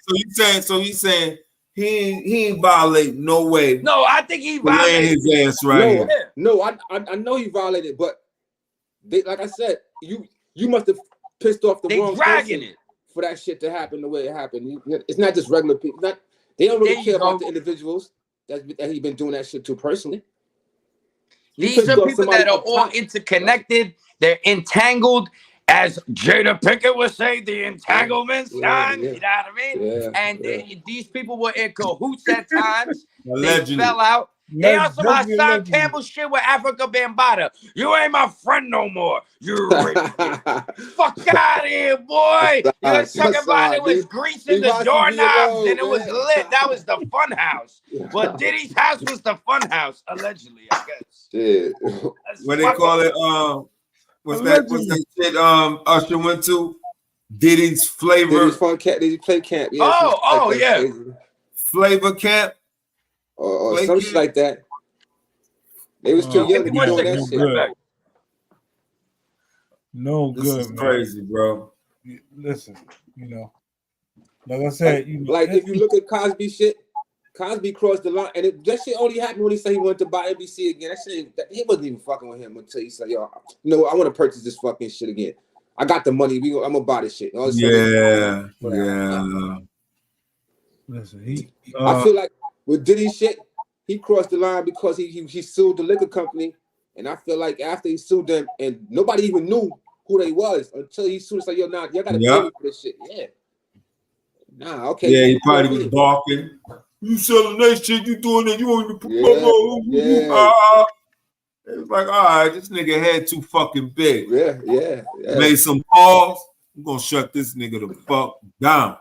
Speaker 7: So you saying he ain't violate no way.
Speaker 2: No, I think he violated
Speaker 7: his ass right here.
Speaker 11: No, I know he violated, but they, like I said, you must have pissed off the wrong person for that shit to happen the way it happened. It's not just regular people. They don't really care about the individuals that he been doing that shit to personally.
Speaker 2: These are people that are all interconnected. They're entangled, as Jada Pinkett would say, the entanglement, son. You know what I mean? And these people were in cahoots at times. They fell out. They also my Son Campbell shit with Africa Bambaataa. You ain't my friend no more. You rich. Fuck out of here, boy. You was talking about it was greasing the doorknobs and it was lit. That was the fun house. But Diddy's house was the fun house, allegedly, I guess.
Speaker 7: What they call it? What's that shit Usher went to? Diddy's Flavor.
Speaker 11: Diddy's Fun Camp. Diddy Play Camp.
Speaker 2: Yeah,
Speaker 7: Flavor Camp.
Speaker 11: Or some shit like that. They was too young to be doing that shit.
Speaker 3: No good.
Speaker 7: This is crazy, bro.
Speaker 3: Listen, like I said,
Speaker 11: like if you look at Cosby shit, Cosby crossed the line, and that shit only happened when he said he wanted to buy NBC again. That shit, he wasn't even fucking with him until he said, "Yo, no, I want to purchase this fucking shit again. I got the money. I'm gonna buy this shit."
Speaker 7: Yeah.
Speaker 3: Listen,
Speaker 11: I feel like with Diddy shit, he crossed the line because he sued the liquor company, and I feel like after he sued them, and nobody even knew who they was until he sued. It's like, yo, nah, y'all gotta pay me for this shit. Yeah. Nah, okay.
Speaker 7: Yeah, he probably was barking. You selling that shit, you doing it, you want to promote. It's like, all right, this nigga head too fucking big.
Speaker 11: Yeah.
Speaker 7: Made some calls. I'm gonna shut this nigga the fuck down.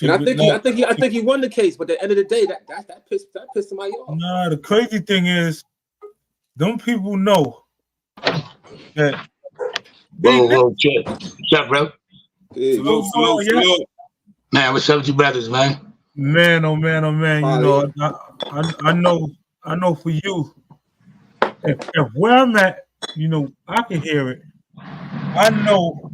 Speaker 11: And I think he won the case, but at the end of the day, that pissed somebody off.
Speaker 3: Nah, the crazy thing is, them people know that.
Speaker 13: Whoa, Chip. What's up, bro?
Speaker 7: Salute.
Speaker 13: Man, what's up with you brothers, man?
Speaker 3: Man, oh man. I know for you, if where I'm at, I can hear it. I know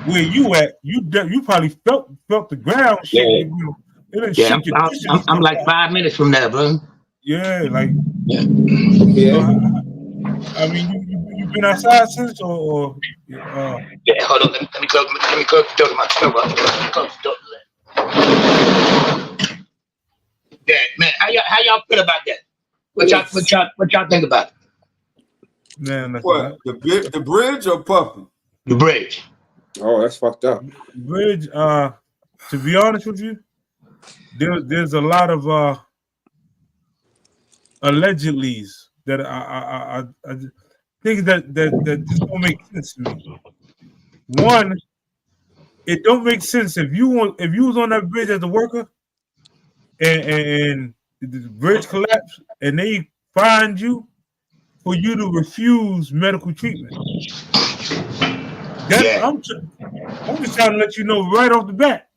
Speaker 3: where you at. You probably felt the ground shit.
Speaker 13: I'm like 5 minutes from there, bro.
Speaker 3: Yeah, like I mean, you been outside since or
Speaker 13: yeah, hold on. Let me close the door to my door. Yeah, man. How y'all feel about that? What y'all think about it?
Speaker 3: Man,
Speaker 7: what? The bridge or Puffy?
Speaker 13: The bridge.
Speaker 11: Oh, that's fucked up.
Speaker 3: Bridge. To be honest with you, there's a lot of allegedlys that I think that just don't make sense to me. One, it don't make sense if you was on that bridge as a worker and the bridge collapsed and they find you for you to refuse medical treatment. I'm just trying to let you know right off the bat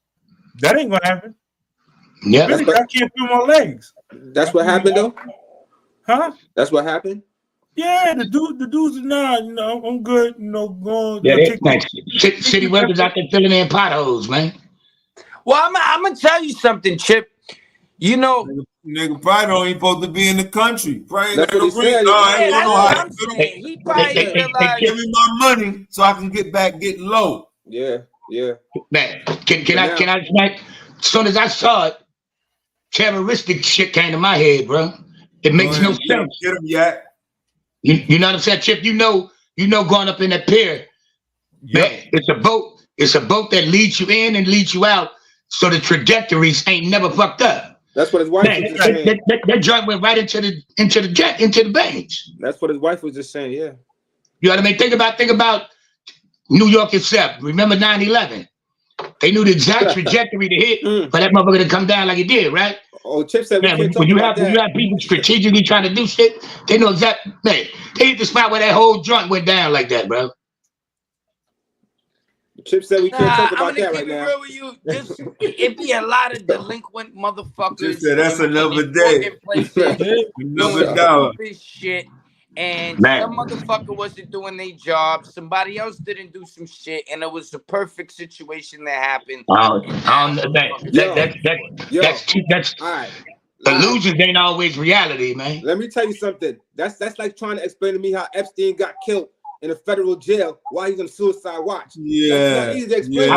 Speaker 3: that ain't gonna happen.
Speaker 13: Yeah,
Speaker 3: I can't feel my legs.
Speaker 11: That's what happened though.
Speaker 3: Huh?
Speaker 11: That's what happened.
Speaker 3: Yeah, the dudes are not. I'm good. Going.
Speaker 13: Yeah, city workers out there filling in potholes, man.
Speaker 2: Well, I'm gonna tell you something, Chip.
Speaker 7: Nigga probably don't even supposed to be in the country. Probably
Speaker 11: that's what he said.
Speaker 2: He probably realized,
Speaker 7: give me my money so I can get back getting low.
Speaker 11: Yeah.
Speaker 13: Man, can I? As soon as I saw it, terroristic shit came to my head, bro. It makes no sense.
Speaker 7: Get him, Yak.
Speaker 13: You know what I'm saying, Chip? You know, going up in that pier, man. It's a boat. It's a boat that leads you in and leads you out, so the trajectories ain't never fucked up.
Speaker 11: That's what his wife was just saying.
Speaker 13: That joint went right into the veins.
Speaker 11: That's what his wife was just saying. Yeah.
Speaker 13: You know what I mean? Think about New York itself. Remember 9/11? They knew the exact trajectory to hit for that motherfucker to come down like it did, right?
Speaker 11: Oh, Chip said we can't talk
Speaker 13: when you
Speaker 11: about
Speaker 13: have people strategically trying to do shit, they know exactly. Man, they hit the spot where that whole joint went down like that, bro.
Speaker 11: Chip said we can't talk about that right now.
Speaker 2: Real with you. It be a lot of delinquent motherfuckers.
Speaker 7: Chip said that's another day. Another dollar.
Speaker 2: Shit. And some motherfucker wasn't doing their job. Somebody else didn't do some shit, and it was the perfect situation that happened.
Speaker 13: That's all right. Illusions ain't always reality, man.
Speaker 11: Let me tell you something. That's like trying to explain to me how Epstein got killed in a federal jail while he's on suicide watch.
Speaker 7: Yeah,
Speaker 11: that's not easy to explain.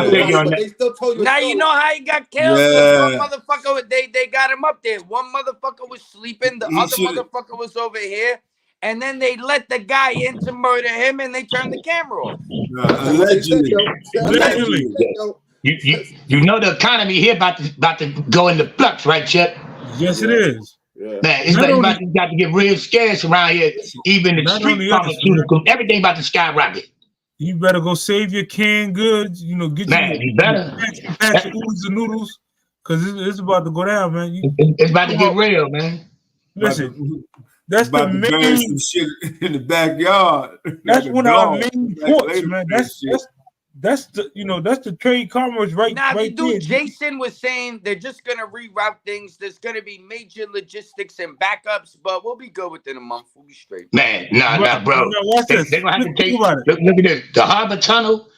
Speaker 11: But they still told you.
Speaker 2: Now you know how he got killed.
Speaker 7: Yeah.
Speaker 2: One motherfucker, they got him up there. One motherfucker was sleeping. The other motherfucker was over here. And then they let the guy in to murder him, and they turned the camera off.
Speaker 7: Allegedly.
Speaker 13: You know the economy here about to go into flux, right, Chip?
Speaker 3: Yes, it is.
Speaker 13: Man, it's about to get real scarce around here. Even the street pharmaceuticals, everything about to skyrocket.
Speaker 3: You better go save your canned goods. You know, get
Speaker 13: you better
Speaker 3: patch of oodles and noodles, because it's about to go down, man.
Speaker 13: It's about to get real, man.
Speaker 3: Listen. That's
Speaker 7: about
Speaker 3: the
Speaker 7: to
Speaker 3: main
Speaker 7: some shit in the backyard.
Speaker 3: That's one of our main ports, man. That's the trade commerce right
Speaker 2: dude,
Speaker 3: there.
Speaker 2: Jason was saying they're just gonna reroute things. There's gonna be major logistics and backups, but we'll be good within a month. We'll be straight.
Speaker 13: Man, nah, bro. They're gonna have to take. Look at this: the Harbor Tunnel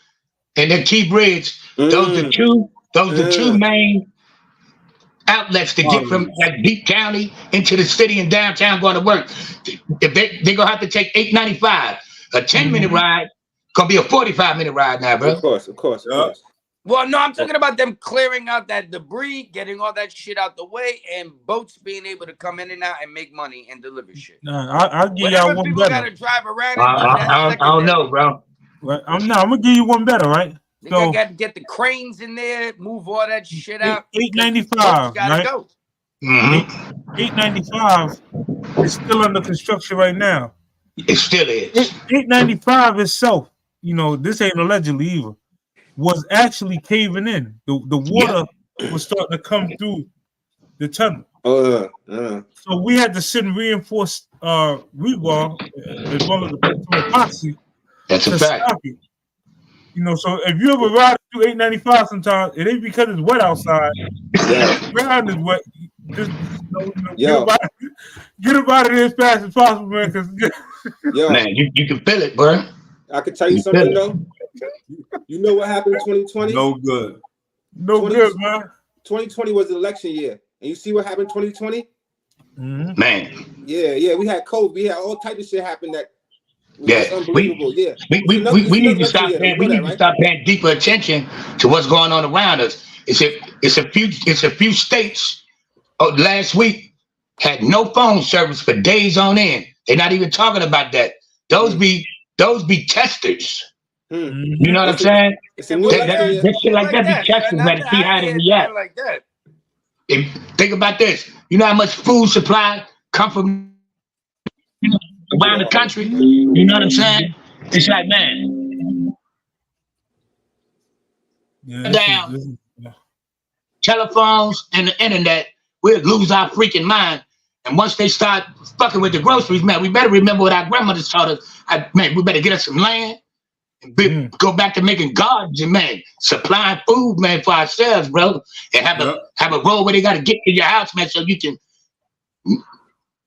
Speaker 13: and the Key Bridge. Those are two main outlets to get from like Deep County into the city and downtown going to work. They're gonna have to take 895, a 10-minute ride, gonna be a 45-minute ride now, bro.
Speaker 11: Of course.
Speaker 2: Well, no, I'm talking about them clearing out that debris, getting all that shit out the way, and boats being able to come in and out and make money and deliver shit.
Speaker 3: I'll give y'all one
Speaker 2: people
Speaker 3: better.
Speaker 2: Gotta drive around.
Speaker 13: I don't know, bro.
Speaker 3: I'm gonna give you one better, right?
Speaker 2: They got to get the cranes in there, move all that shit out.
Speaker 3: 895, right?
Speaker 2: Go.
Speaker 3: 895 is still under construction right now.
Speaker 13: It still is.
Speaker 3: 895 itself, this ain't allegedly either, was actually caving in. The water was starting to come through the tunnel. So we had to send reinforced rebar as well as the epoxy.
Speaker 13: That's a fact.
Speaker 3: Stop it. So if you ever ride through 895 sometimes, it ain't because it's wet outside. The ground is wet. Just get up out of there as fast as possible, man.
Speaker 13: Man, you can feel it, bro.
Speaker 11: I can tell you something, though. You know what happened in 2020?
Speaker 7: No good.
Speaker 3: No good, man.
Speaker 11: 2020 was the election year. And you see what happened in 2020?
Speaker 13: Man.
Speaker 11: Yeah. We had COVID. We had all types of shit happen that was unbelievable.
Speaker 13: We need to stop paying. We need to stop paying deeper attention to what's going on around us. It's a few states. Last week had no phone service for days on end. They're not even talking about that. Those be testers. You know what I'm saying? That shit like that be testers, man. See how they react.
Speaker 2: Like that.
Speaker 13: Think about this. You know how much food supply come from around the country? You know what I'm saying? It's like, man, down telephones and the internet, we'll lose our freaking mind. And once they start fucking with the groceries, man, we better remember what our grandmothers taught us. Man, we better get us some land and go back to making gardens and, man, supplying food, man, for ourselves, bro. And have a road where they got to get to your house, man, so you can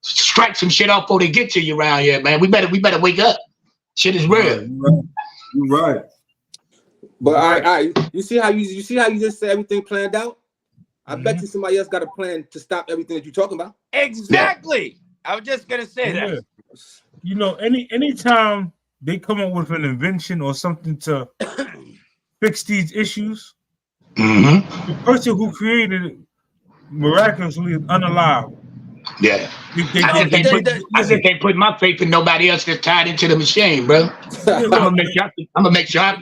Speaker 13: strike some shit off before they get to you around here, man. We better wake up. Shit is real.
Speaker 7: You're right.
Speaker 11: But all right. You see how you just said everything planned out? I bet you somebody else got a plan to stop everything that you're talking about.
Speaker 2: Exactly. I was just gonna say that.
Speaker 3: Anytime they come up with an invention or something to fix these issues, the person who created it miraculously unalive.
Speaker 13: Yeah. I just can't put my faith in nobody else that's tied into the machine, bro. I'm gonna make sure I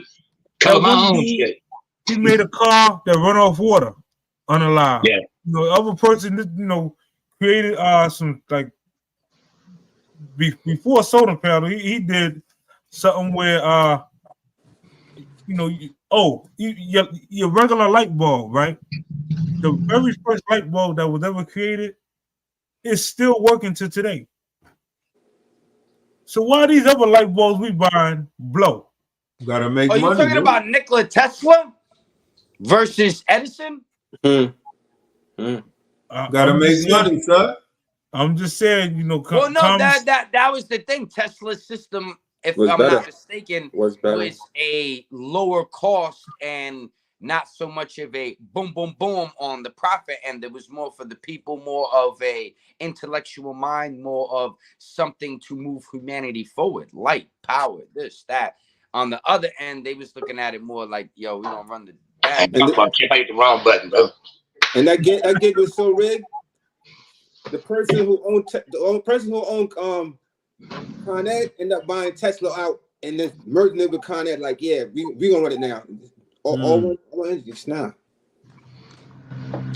Speaker 13: cover my own shit.
Speaker 3: He made a car that run off water, unalive.
Speaker 13: Yeah.
Speaker 3: You know, other person, you know, created some like before solar panel. He did something where you know, your regular light bulb, right? The very first light bulb that was ever created is still working to today. So why these other light bulbs we buying blow?
Speaker 7: You gotta make
Speaker 2: money. Are you talking about Nikola Tesla versus Edison?
Speaker 7: Gotta make money, son.
Speaker 3: I'm just saying, you know.
Speaker 2: Well, no, that was the thing. Tesla's system, if I'm not mistaken, was a lower cost and not so much of a boom, boom, boom on the profit end. It was more for the people, more of a intellectual mind, more of something to move humanity forward, light, power, this, that. On the other end, they was looking at it more like, yo, we don't run the bag.
Speaker 13: I hit the wrong button, bro.
Speaker 11: And that gig was so rigged. The person who owned Con Ed ended up buying Tesla out and then merging it with Con Ed. Like, yeah, we gonna run it now. All it's not.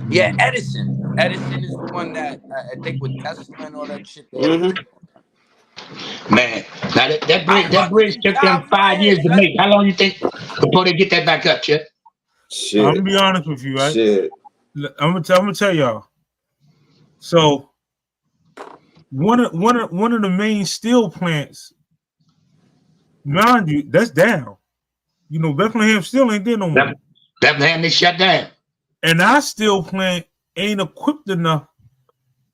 Speaker 2: Yeah, Edison. Edison is the one that I think with Tesla and all that shit.
Speaker 13: Man, now that bridge took them 5 years to make. How long you think before they get that back up, Chip?
Speaker 3: Shit. I'm gonna be honest with you, right? Shit. I'm gonna tell y'all. So one of the main steel plants, mind you, that's down. You know, Bethlehem still ain't there no more.
Speaker 13: Bethlehem, they shut down.
Speaker 3: And our steel plant ain't equipped enough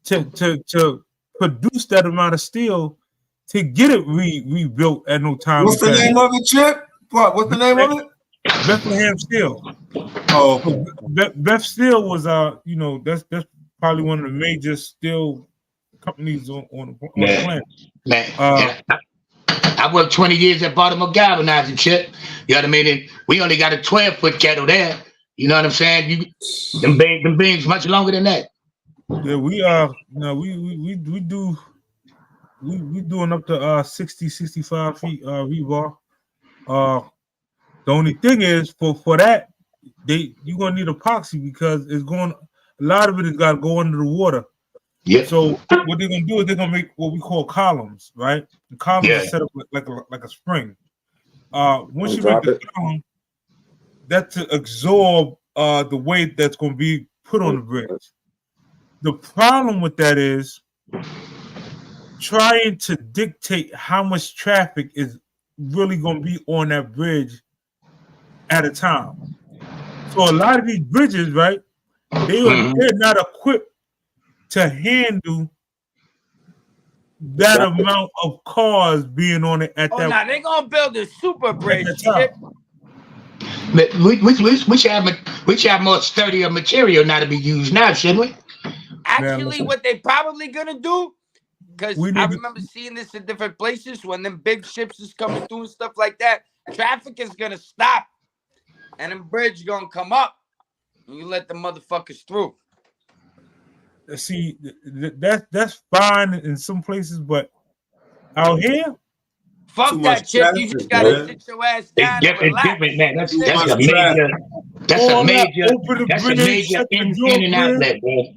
Speaker 3: to produce that amount of steel to get it rebuilt at no time.
Speaker 7: What's the name of it, Chip? What's the name of it?
Speaker 3: Bethlehem Steel.
Speaker 7: Oh, okay.
Speaker 3: Beth Steel was you know, that's probably one of the major steel companies on the planet.
Speaker 13: Man, I worked 20 years at Baltimore galvanizing, Chip. You know what I mean? And we only got a 12-foot kettle there. You know what I'm saying? Them beams much longer than that.
Speaker 3: Yeah, we doing up to 60, 65 feet rebar. The only thing is for that you're gonna need epoxy because it's going. A lot of it has got to go under the water.
Speaker 13: Yeah.
Speaker 3: So what they're gonna do is they're gonna make what we call columns, right? The columns are set up like a spring. Once you make the column, that's to absorb the weight that's gonna be put on the bridge. The problem with that is trying to dictate how much traffic is really gonna be on that bridge at a time. So a lot of these bridges, right? They're not equipped to handle that amount of cars being on it at that.
Speaker 2: Now they're gonna build a super bridge.
Speaker 13: But we should have more sturdier material now to be used now, shouldn't we?
Speaker 2: Actually, what they probably gonna do, because I remember seeing this in different places when them big ships is coming through and stuff like that. Traffic is gonna stop, and them bridge gonna come up, and you let the motherfuckers through.
Speaker 3: See, that's fine in some places, but out here,
Speaker 2: fuck that shit. You just gotta sit your ass down and relax.
Speaker 13: Man. That's a major in and outlet, bro.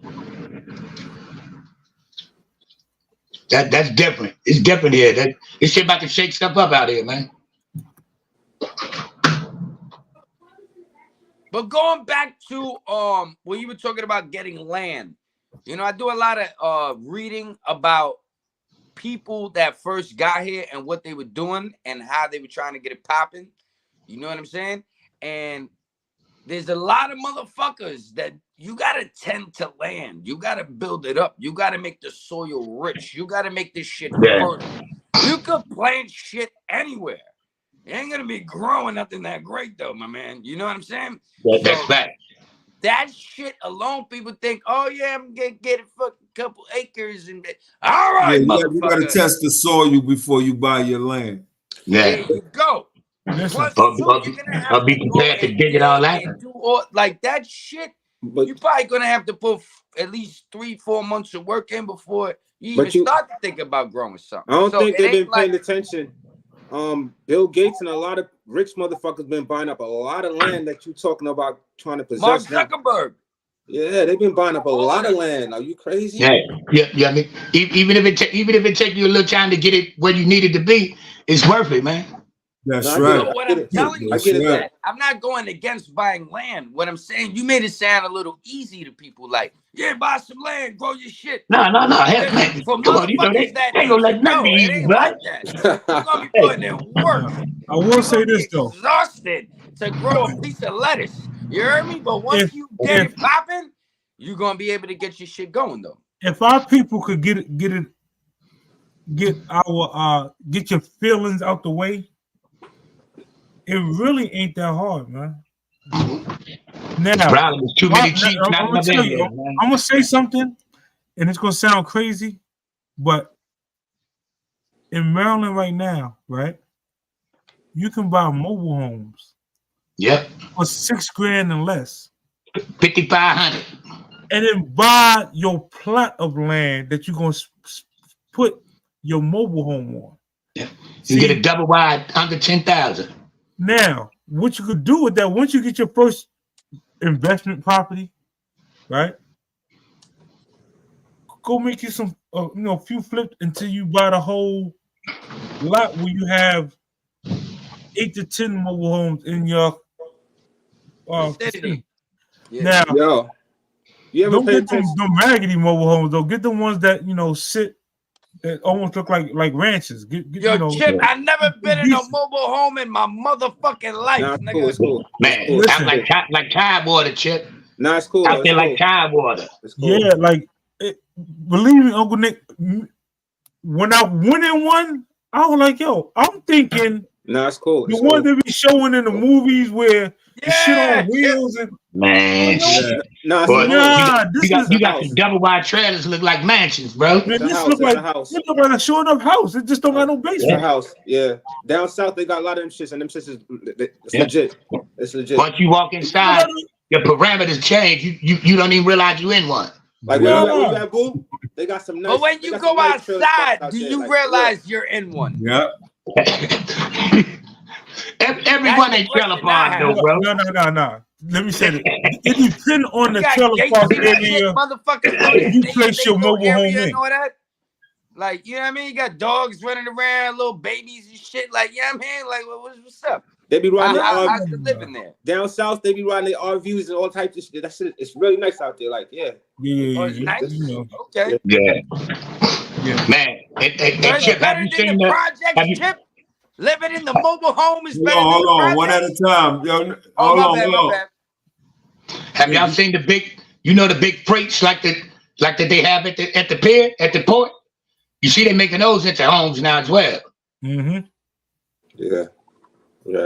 Speaker 13: That's different. It's different here. This shit about to shake stuff up out here, man.
Speaker 2: But going back to when you were talking about getting land, you know, I do a lot of reading about people that first got here and what they were doing and how they were trying to get it popping. You know what I'm saying? And there's a lot of motherfuckers that you got to tend to land. You got to build it up. You got to make the soil rich. You got to make this shit fertile. You could plant shit anywhere. It ain't going to be growing nothing that great, though, my man. You know what I'm saying?
Speaker 13: That's fact.
Speaker 2: That shit alone, people think, oh, yeah, I'm going to get a fucking couple acres. And all right,
Speaker 7: you got to test the soil before you buy your land.
Speaker 2: There you go.
Speaker 13: I'll be prepared to dig it all out.
Speaker 2: Like that shit
Speaker 11: But
Speaker 2: you're probably gonna have to put at least 3-4 months of work in before you even start to think about growing something.
Speaker 11: I don't
Speaker 2: So
Speaker 11: think
Speaker 2: it
Speaker 11: they've been
Speaker 2: ain't like
Speaker 11: paying attention. Bill Gates and a lot of rich motherfuckers been buying up a lot of land that you talking about trying to possess.
Speaker 2: Mark Zuckerberg.
Speaker 11: Yeah, they've been buying up a lot of land. Are you crazy?
Speaker 13: Yeah. I mean, even if it take you a little time to get it where you need it to be, it's worth it, man.
Speaker 7: That's
Speaker 11: No,
Speaker 7: right.
Speaker 2: So what I'm telling you
Speaker 7: That's
Speaker 2: is
Speaker 7: right.
Speaker 2: that I'm not going against buying land. What I'm saying, you made it sound a little easy to people, like, yeah, buy some land, grow your shit.
Speaker 13: No. Hell, man.
Speaker 2: For
Speaker 13: Come on, you know
Speaker 2: motherfuckers
Speaker 13: they
Speaker 2: that
Speaker 13: ain't
Speaker 2: need
Speaker 13: gonna
Speaker 2: to
Speaker 13: let nothing be
Speaker 2: know, it
Speaker 13: easy,
Speaker 2: ain't
Speaker 13: bro.
Speaker 2: like that. You're gonna be putting in work.
Speaker 3: I will say this though.
Speaker 2: Exhausted to grow a piece of lettuce. You heard me? But once you get it popping, you're gonna be able to get your shit going though.
Speaker 3: If our people could get your feelings out the way, it really ain't that hard, man. Now,
Speaker 13: the problem is too many cheats not enough in there, man.
Speaker 3: I'm gonna say something, and it's gonna sound crazy, but in Maryland right now, right, you can buy mobile homes.
Speaker 13: Yep.
Speaker 3: For $6,000 and less.
Speaker 13: 5,500.
Speaker 3: And then buy your plot of land that you're gonna put your mobile home on.
Speaker 13: Yeah. You get a double wide under 10,000.
Speaker 3: Now, what you could do with that, once you get your first investment property, right? Go make you some, few flips until you buy the whole lot where you have 8 to 10 mobile homes in your city.
Speaker 2: Yeah.
Speaker 3: Now,
Speaker 11: you ever
Speaker 3: don't
Speaker 11: pay
Speaker 3: get them raggedy mobile homes though. Get the ones that sit that almost look like ranches.
Speaker 2: Chip, I never been in a mobile home in my motherfucking life.
Speaker 11: Nah,
Speaker 2: nigga.
Speaker 11: it's cool.
Speaker 13: Man,
Speaker 3: Listen.
Speaker 13: I'm like Tidewater, Chip.
Speaker 11: Nah, it's cool.
Speaker 13: Out there like Tidewater.
Speaker 3: Yeah, believe me, Uncle Nick. When I went in one, I was like, "Yo, I'm thinking."
Speaker 11: Nah, it's cool.
Speaker 3: The ones they be showing in the movies where the shit on wheels and
Speaker 13: man.
Speaker 3: you got
Speaker 13: some double wide trailers look like mansions, bro.
Speaker 3: Man, this look like a short enough house. It just don't have no basement.
Speaker 11: It's a house, yeah. Down south they got a lot of them shits, and them shits it's legit. It's legit.
Speaker 13: Once you walk inside, your parameters change. You don't even realize you in one.
Speaker 11: Like when you at Boo, they got some nice.
Speaker 2: But when you go outside, do you realize you're in one?
Speaker 7: Yeah.
Speaker 13: Everyone ain't trailer park though, bro.
Speaker 3: No. Let me say that. It depends on the trailer park area.
Speaker 2: Motherfuckers,
Speaker 3: you place your mobile home in.
Speaker 2: And all that. Like, you know what I mean? You got dogs running around, little babies and shit. Like, you know what I mean? Like, what's up?
Speaker 11: They be riding
Speaker 2: I could live in there.
Speaker 11: Down south, they be riding their RVs and all types of shit. That shit, it's really nice out there. Like, yeah.
Speaker 2: Oh, it's nice. Okay.
Speaker 13: Yeah. Man, and Chip, have you seen the
Speaker 2: project, Chip? Living in the mobile home is better than
Speaker 7: Hold on,
Speaker 2: the
Speaker 7: one at a time. Yo,
Speaker 2: hold
Speaker 7: on.
Speaker 2: My bad.
Speaker 13: Have y'all seen the big freights like that they have at the pier, at the port? You see they making those into homes now as well.
Speaker 3: Mm-hmm.
Speaker 11: Yeah.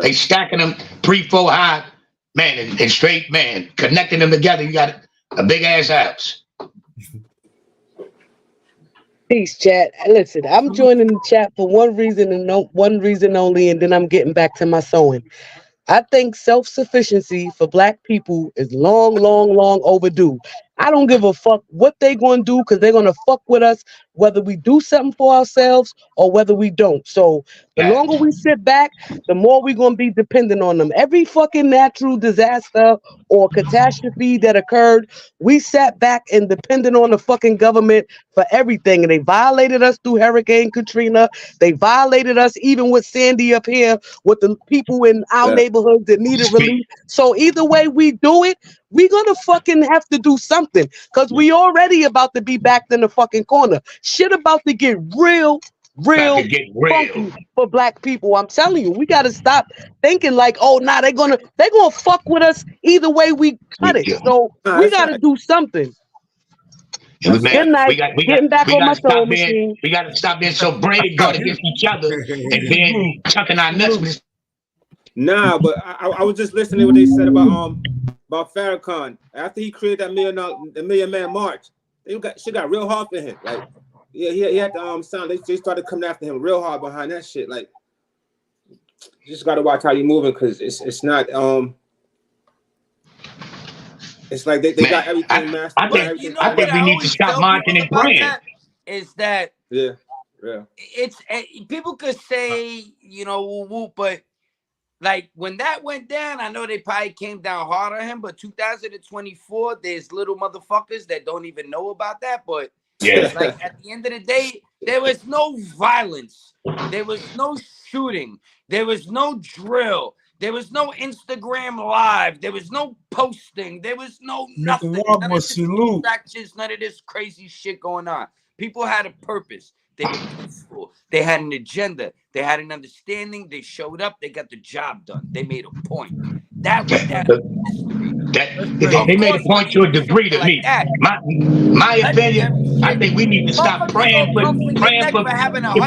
Speaker 13: They stacking them 3-4 high, man, and straight, man, connecting them together. You got a big ass house.
Speaker 14: Peace, chat. Listen, I'm joining the chat for one reason and one reason only, and then I'm getting back to my sewing. I think self-sufficiency for Black people is long, long, long overdue. I don't give a fuck what they going to do because they're going to fuck with us whether we do something for ourselves or whether we don't. So the longer we sit back, the more we're going to be dependent on them. Every fucking natural disaster or catastrophe that occurred, we sat back and depended on the fucking government for everything. And they violated us through Hurricane Katrina. They violated us even with Sandy up here with the people in our neighborhoods that needed relief. So either way we do it, we're gonna fucking have to do something because we already about to be backed in the fucking corner. Shit about to get real funky for Black people. I'm telling you, we gotta stop thinking like, oh, nah, they're gonna fuck with us either way we cut it. So we gotta do something.
Speaker 13: Man,
Speaker 14: good night. Getting back on my sewing
Speaker 13: machine.
Speaker 14: machine.
Speaker 13: We gotta stop being so brain guard against each other and then chucking our nuts.
Speaker 11: Nah, but I was just listening to what they said about Farrakhan after he created that Million Man March. Shit got real hard for him. Like, yeah, he had to sound. They started coming after him real hard behind that shit. Like, you just gotta watch how you moving because it's not It's like they
Speaker 13: Man,
Speaker 11: got everything mastered.
Speaker 13: I
Speaker 11: Got
Speaker 13: think
Speaker 11: everything
Speaker 13: I think we need to stop marching
Speaker 2: people
Speaker 13: his
Speaker 2: about
Speaker 13: brand.
Speaker 2: that is that
Speaker 11: yeah.
Speaker 2: it's people could say, you know, woo woo, but like when that went down, I know they probably came down hard on him, but 2024, there's little motherfuckers that don't even know about that. But
Speaker 13: Yeah.
Speaker 2: like at the end of the day, there was no violence, there was no shooting, there was no drill, there was no Instagram live, there was no posting, there was no nothing. None of this distractions, none of this crazy shit going on. People had a purpose. They were peaceful. They had an agenda. They had an understanding. They showed up. They got the job done. They made a point. That was that history.
Speaker 13: They made a point to a degree to me. My opinion, I think we need to stop praying for to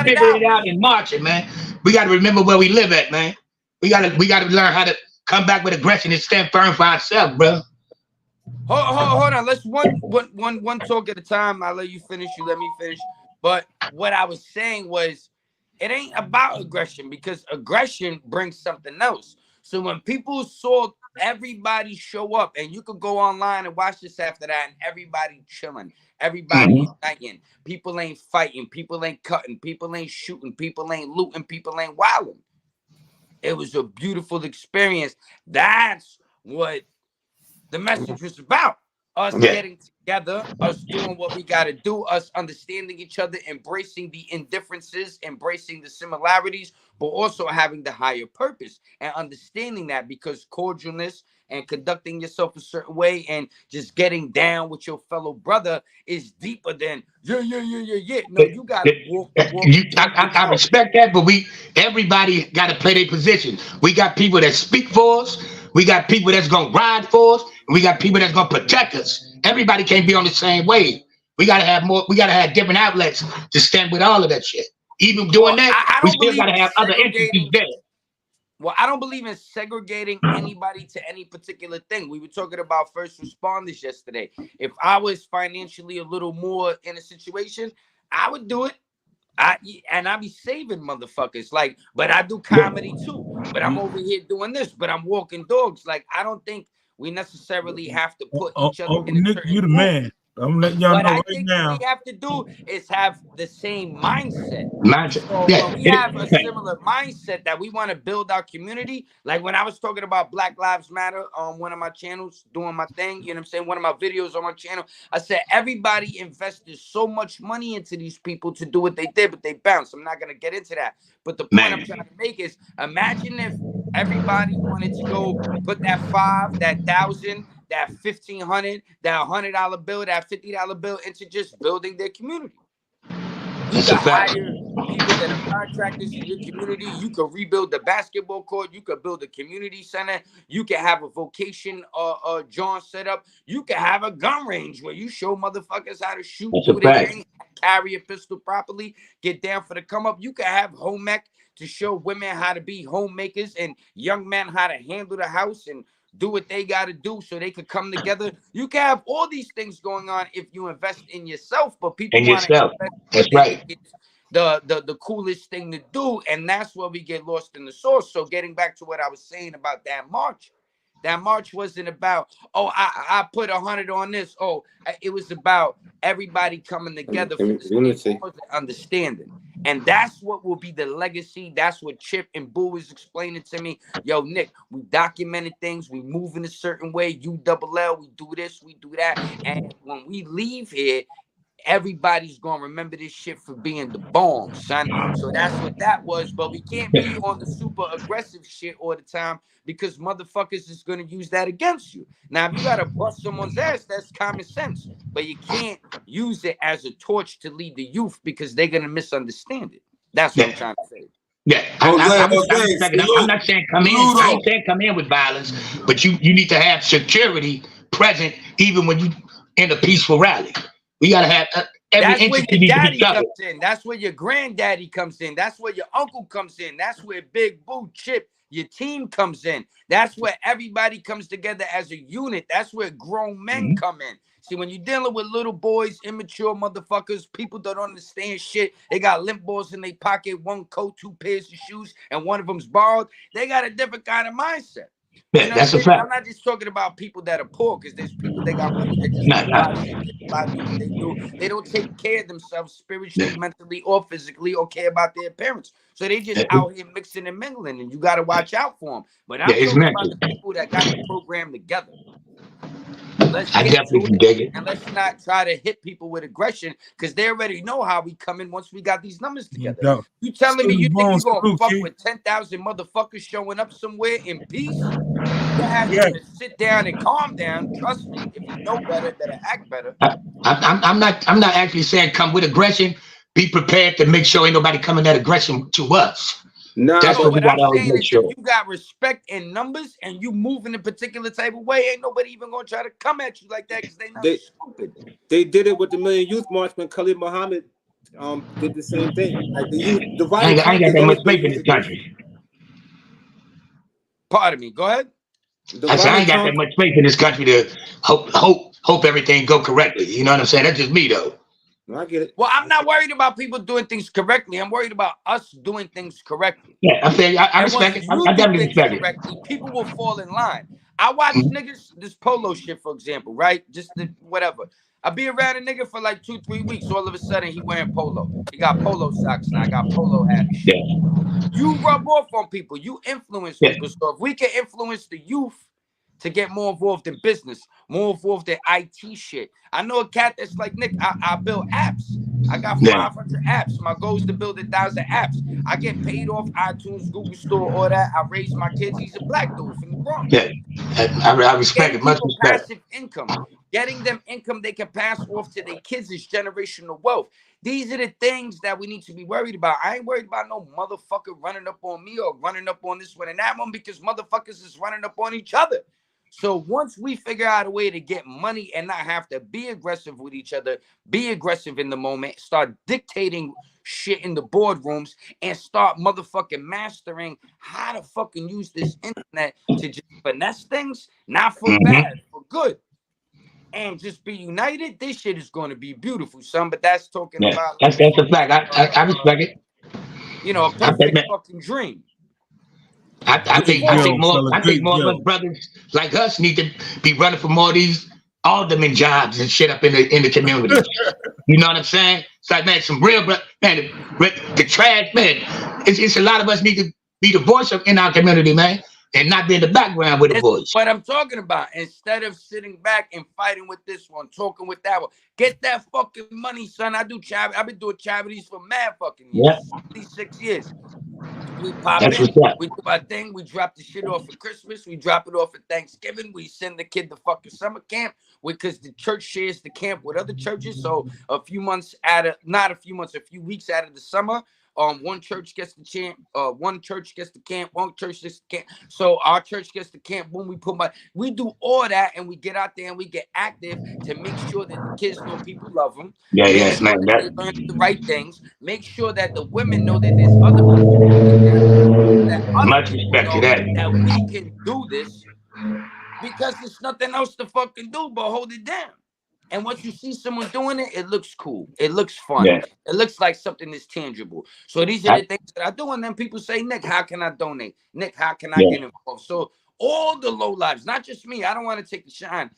Speaker 13: figure it out and marching, man. We got to remember where we live at, man. We got to learn how to come back with aggression and stand firm for ourselves, bro.
Speaker 2: Hold on. Let's one talk at a time. I'll let you finish. You let me finish. But what I was saying was, it ain't about aggression, because aggression brings something else. So when people saw everybody show up, and you could go online and watch this after that, and everybody chilling, everybody uniting, people ain't fighting, people ain't cutting, people ain't shooting, people ain't looting, people ain't wilding. It was a beautiful experience. That's what the message was about. Us getting together, us doing what we got to do, us understanding each other, embracing the indifferences, embracing the similarities, but also having the higher purpose and understanding that, because cordialness and conducting yourself a certain way and just getting down with your fellow brother is deeper than yeah. No, you got to walk.
Speaker 13: I respect that, but everybody got to play their position. We got people that speak for us. We got people that's gonna ride for us, and we got people that's gonna protect us. Everybody can't be on the same wave. We gotta have more. We gotta have different outlets to stand with all of that shit. Even doing that, we still gotta have other entities there.
Speaker 2: Well, I don't believe in segregating anybody to any particular thing. We were talking about first responders yesterday. If I was financially a little more in a situation, I would do it. I be saving motherfuckers, like, but I do comedy too. But I'm over here doing this, but I'm walking dogs. Like, I don't think we necessarily have to put each other in a
Speaker 3: Nick,
Speaker 2: certain
Speaker 3: you the
Speaker 2: group.
Speaker 3: man. I'm letting y'all
Speaker 2: What
Speaker 3: know
Speaker 2: I
Speaker 3: right
Speaker 2: think
Speaker 3: now.
Speaker 2: we have to do is have the same mindset. So
Speaker 13: Yeah.
Speaker 2: when we have a similar mindset that we want to build our community, like when I was talking about Black Lives Matter on one of my channels, doing my thing, you know what I'm saying? One of my videos on my channel, I said everybody invested so much money into these people to do what they did, but they bounced. I'm not going to get into that. But the point I'm trying to make is, imagine if everybody wanted to go put that 5, that 1,000, that 1,500, that $100 bill, that $50 bill into just building their community. You can hire people that are contractors in your community. You could rebuild the basketball court. You could build a community center. You can have a vocation John set up. You can have a gun range where you show motherfuckers how to shoot, do their thing, carry a pistol properly, get down for the come up. You can have home ec to show women how to be homemakers and young men how to handle the house and do what they got to do so they could come together. You can have all these things going on if you invest in yourself, but people want to invest in what they think it's the coolest thing to do, and that's where we get lost in the source. So getting back to what I was saying about that march wasn't about, oh, I put 100 on this. Oh, it was about everybody coming together for the same cause and understanding. And that's what will be the legacy. That's what Chip and Boo is explaining to me. Yo, Nick, we documented things. We move in a certain way. ULL, we do this, we do that. And when we leave here, everybody's gonna remember this shit for being the bomb, son. So that's what that was. But we can't be on the super aggressive shit all the time, because motherfuckers is gonna use that against you. Now, if you gotta bust someone's ass, that's common sense. But you can't use it as a torch to lead the youth, because they're gonna misunderstand it. That's what I'm trying to say.
Speaker 13: Yeah, I'm not saying come in. I ain't saying come in with violence, but you need to have security present even when you in a peaceful rally. We gotta have every entity needs to be covered.
Speaker 2: Comes in. That's where your granddaddy comes in. That's where your uncle comes in. That's where Big Boo, Chip, your team comes in. That's where everybody comes together as a unit. That's where grown men come in. See, when you're dealing with little boys, immature motherfuckers, people that don't understand shit, they got limp balls in their pocket, one coat, 2 pairs of shoes, and one of them's borrowed. They got a different kind of mindset.
Speaker 13: Yeah,
Speaker 2: You know
Speaker 13: that's
Speaker 2: what
Speaker 13: a
Speaker 2: I'm saying?
Speaker 13: fact.
Speaker 2: I'm not just talking about people that are poor, because there's people that got money that just
Speaker 13: Nah,
Speaker 2: do
Speaker 13: nah.
Speaker 2: wild shit, get a lot, do what they do. They don't take care of themselves spiritually, mentally, or physically, or care about their appearance. So they just out here mixing and mingling, and you got to watch out for them. But I'm
Speaker 13: Yeah, it's
Speaker 2: talking about
Speaker 13: mental.
Speaker 2: the people that got the program together. Let's
Speaker 13: I
Speaker 2: get
Speaker 13: definitely
Speaker 2: to
Speaker 13: can
Speaker 2: it,
Speaker 13: dig it.
Speaker 2: and let's not try to hit people with aggression, because they already know how we come in once we got these numbers together.
Speaker 3: No.
Speaker 2: You telling me you think you're gonna fuck
Speaker 3: Key.
Speaker 2: with 10,000 motherfuckers showing up somewhere in peace? Your ass
Speaker 3: Yeah.
Speaker 2: better sit down and calm down. Trust me, if you know better, better act better.
Speaker 13: I'm not actually saying come with aggression. Be prepared to make sure ain't nobody coming that aggression to us.
Speaker 11: Nah,
Speaker 13: That's
Speaker 2: No,
Speaker 13: what we
Speaker 2: what I'm
Speaker 13: gotta always
Speaker 2: saying
Speaker 13: make
Speaker 2: is,
Speaker 13: sure.
Speaker 2: if you got respect in numbers and you move in a particular type of way, ain't nobody even gonna try to come at you like that, because they not stupid.
Speaker 11: They did it with the Million Youth March when Khalid Muhammad did the same thing. Like the violent
Speaker 13: I ain't got
Speaker 11: tactics
Speaker 13: that
Speaker 11: always
Speaker 13: much
Speaker 11: been
Speaker 13: faith in
Speaker 11: used
Speaker 13: this
Speaker 11: against.
Speaker 13: country.
Speaker 2: Pardon me. Go ahead.
Speaker 13: I said I ain't got that much faith in this country to hope everything go correctly. You know what I'm saying? That's just me though.
Speaker 11: No, I get it.
Speaker 2: Well, I'm not worried about people doing things correctly. I'm worried about us doing things correctly.
Speaker 13: Yeah, I feel I
Speaker 2: And
Speaker 13: respect
Speaker 2: once
Speaker 13: it.
Speaker 2: you
Speaker 13: I
Speaker 2: do
Speaker 13: definitely
Speaker 2: things
Speaker 13: respect it.
Speaker 2: correctly, people will fall in line. I watch niggas, this polo shit, for example, right? Just whatever. I be around a nigga for like 2-3 weeks. All of a sudden, he wearing polo. He got polo socks now. I got polo hat and shit. You rub off on people. You influence people. So if we can influence the youth to get more involved in business, more involved in IT shit. I know a cat that's like, Nick, I build apps. I got 500 apps. My goal is to build 1,000 apps. I get paid off iTunes, Google Store, all that. I raise my kids. He's a black dude from the Bronx.
Speaker 13: Yeah, I respect
Speaker 2: Getting
Speaker 13: it. Much
Speaker 2: people
Speaker 13: respect.
Speaker 2: passive income. Getting them income they can pass off to their kids is generational wealth. These are the things that we need to be worried about. I ain't worried about no motherfucker running up on me or running up on this one and that one, because motherfuckers is running up on each other. So once we figure out a way to get money and not have to be aggressive with each other, be aggressive in the moment, start dictating shit in the boardrooms, and start motherfucking mastering how to fucking use this internet to just finesse things, not for bad, for good, and just be united, this shit is going to be beautiful, son. But that's talking about
Speaker 13: That's a fact. I respect it.
Speaker 2: You know, a perfect fucking dream.
Speaker 13: I think more of us brothers like us need to be running for more of these alderman jobs and shit up in the community. You know what I'm saying? It's like, man, some real man, the trash, man. It's a lot of us need to be the voice in our community, man, and not be in the background with a voice.
Speaker 2: What I'm talking about, instead of sitting back and fighting with this one, talking with that one, get that fucking money, son. I've been doing charities for mad fucking years, 6 years. We pop in, we do our thing, we drop the shit off at Christmas, we drop it off at Thanksgiving, we send the kid to fucking summer camp, because the church shares the camp with other churches. So a few weeks out of the summer, one church gets the camp, one church gets the camp, one church gets the camp. So our church gets the camp. When we do all that, and we get out there and we get active to make sure that the kids know people love them. Make sure that they learn the right things. Make sure that the women know that there's other people that we can do this, because there's nothing else to fucking do but hold it down. And once you see someone doing it, it looks cool. It looks fun. It looks like something that's tangible. So these are the things that I do. And then people say, Nick, how can I donate? Nick, how can I get involved? So all the low lives, not just me. I don't want to take the shine.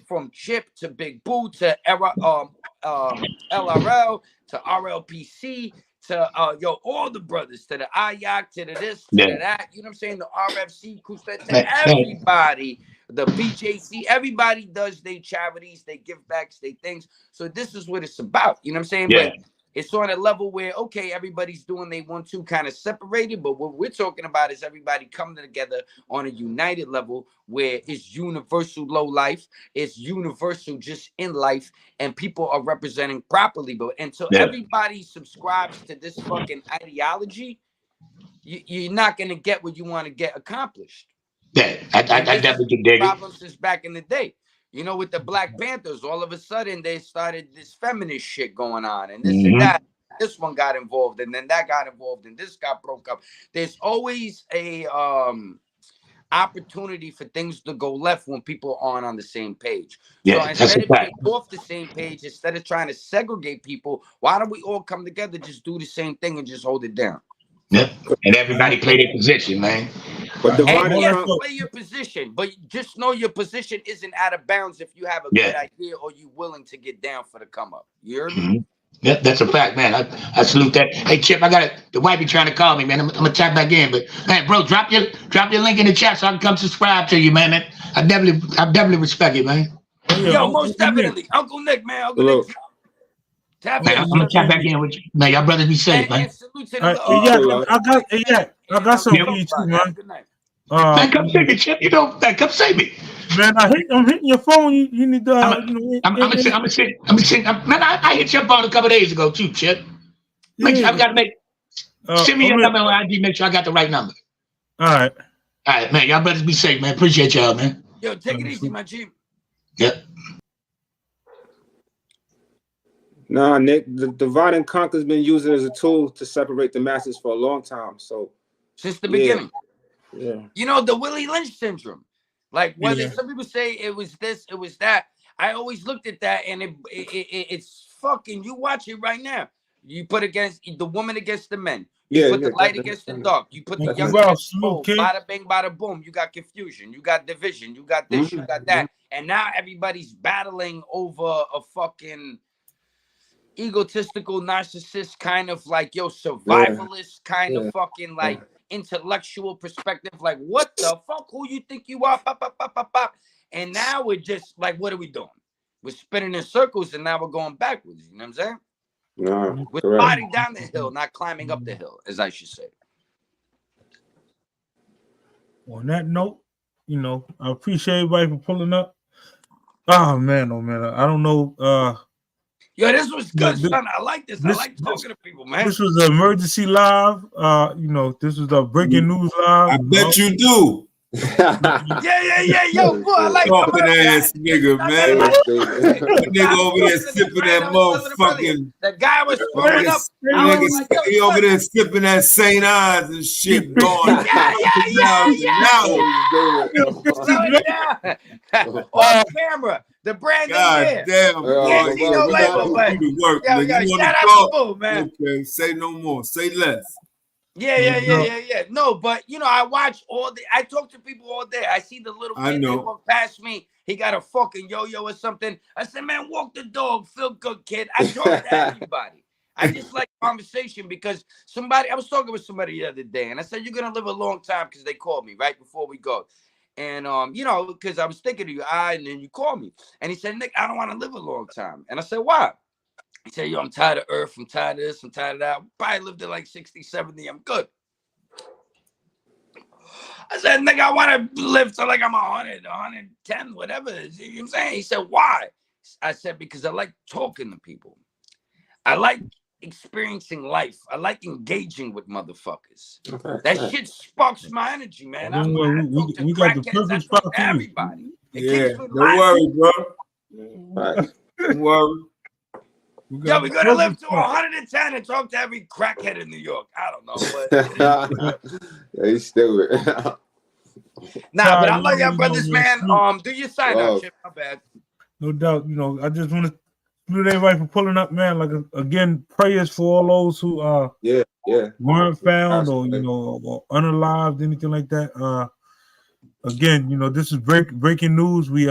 Speaker 2: From Chip to Big Boo to LRL to RLPC to all the brothers, to the IYAC, to the this, to the that, you know what I'm saying? The RFC, to everybody, the BJC, everybody does their charities, they give backs, they things. So this is what it's about, you know what I'm saying? But it's on a level where, okay, everybody's doing they want to kind of separated, but what we're talking about is everybody coming together on a united level where it's universal low life, it's universal just in life, and people are representing properly. But until everybody subscribes to this fucking ideology, you're not going to get what you want to get accomplished.
Speaker 13: Yeah, I definitely can dig it.
Speaker 2: Problems since back in the day. You know, with the Black Panthers, all of a sudden they started this feminist shit going on, and this and that. This one got involved, and then that got involved, and this got broke up. There's always a opportunity for things to go left when people aren't on the same page. So instead of being off the same page, instead of trying to segregate people, why don't we all come together, just do the same thing, and just hold it down?
Speaker 13: Yeah, and everybody play their position, man.
Speaker 11: But Divine
Speaker 2: And
Speaker 11: and
Speaker 2: yes,
Speaker 11: Conquer,
Speaker 2: play your position, but just know your position isn't out of bounds if you have a good idea or you willing to get down for the come up. You heard me?
Speaker 13: Yeah, that's a fact, man. I salute that. Hey, Chip, I got it. The wife be trying to call me, man. I'm gonna tap back in, but man, bro, drop your link in the chat so I can come subscribe to you, man. I definitely respect it, man.
Speaker 3: Oh, yeah,
Speaker 2: Yo, most definitely, Uncle Nick, man. Uncle
Speaker 11: Look.
Speaker 2: Nick, tap
Speaker 13: Man,
Speaker 2: in.
Speaker 13: I'm gonna tap back in with you, man. Y'all brothers be safe, man.
Speaker 2: And salute to the
Speaker 3: I got something for you too, man.
Speaker 2: Good night.
Speaker 13: Man, come see me, Chip. You know, man, come see me.
Speaker 3: Man, I'm hitting your phone. You need to.
Speaker 13: I'm gonna send. Man, I hit your phone a couple days ago too, Chip. I've got to make. Send me your number on ID. Make sure I got the right number.
Speaker 3: All right,
Speaker 13: man. Y'all brothers be safe, man. Appreciate y'all, man.
Speaker 2: Yo, take it easy, my G.
Speaker 13: Yep.
Speaker 11: Nah, Nick, the Divide and Conquer's been used as a tool to separate the masses for a long time. So
Speaker 2: since the beginning.
Speaker 11: Yeah.
Speaker 2: You know, the Willie Lynch syndrome. Like whether some people say it was this, it was that. I always looked at that and it's fucking, you watch it right now. You put against the woman against the men. You put the light against the dark. You put the young against the old. Bada bing, bada boom. You got confusion. You got division. You got this. You got that. And now everybody's battling over a fucking egotistical, narcissist kind of like, survivalist kind of fucking like intellectual perspective. Like, what the fuck? Who you think you are? Pop, pop, pop, pop, pop. And now we're just like, what are we doing? We're spinning in circles and now we're going backwards. You know what I'm saying?
Speaker 11: No,
Speaker 2: we're sliding down the hill, not climbing up the hill, as I should say.
Speaker 3: On that note, I appreciate everybody for pulling up. Oh man, I don't know.
Speaker 2: Yo, this was good, son. I like this. I like talking to people, man.
Speaker 3: This was an emergency live. This was a breaking news live.
Speaker 7: I bet you do.
Speaker 2: Yeah. Yo, boy, I like
Speaker 7: talking ass nigga, man. That nigga over there sipping that motherfucking.
Speaker 2: The guy was squaring up.
Speaker 7: He over there sipping that St. Ives and shit going.
Speaker 2: Off camera. The brand new year.
Speaker 7: Damn,
Speaker 2: can't see no label, but shout out to Boo, man.
Speaker 7: Okay, say no more. Say less.
Speaker 2: Yeah. No, but I watch I talk to people all day. I see the little kid that walk past me. He got a fucking yo-yo or something. I said, man, walk the dog. Feel good, kid. I talk to everybody. I just like conversation because I was talking with somebody the other day and I said, you're going to live a long time because they called me right before we go. And, because I was thinking of you, and then you called me. And he said, Nick, I don't want to live a long time. And I said, why? He said, yo, I'm tired of Earth. I'm tired of this. I'm tired of that. Probably lived to like 60, 70. I'm good. I said, nigga, I want to live to like I'm 100, 110, whatever it is. You know what I'm saying? He said, why? I said, because I like talking to people. I like experiencing life. I like engaging with motherfuckers. That shit sparks my energy, man.
Speaker 3: We got the perfect spot for
Speaker 2: everybody.
Speaker 7: Don't worry, bro. Don't worry.
Speaker 2: Yo, we're gonna live to 110 and talk to every crackhead in New York. I don't know, but
Speaker 11: yeah, he's still
Speaker 2: but I love y'all brothers, man. Do your sign out, Chip. My bad.
Speaker 3: No doubt. I just want to salute everybody for pulling up, man. Like again, prayers for all those who weren't found or or unalived, anything like that. Again, this is breaking news. We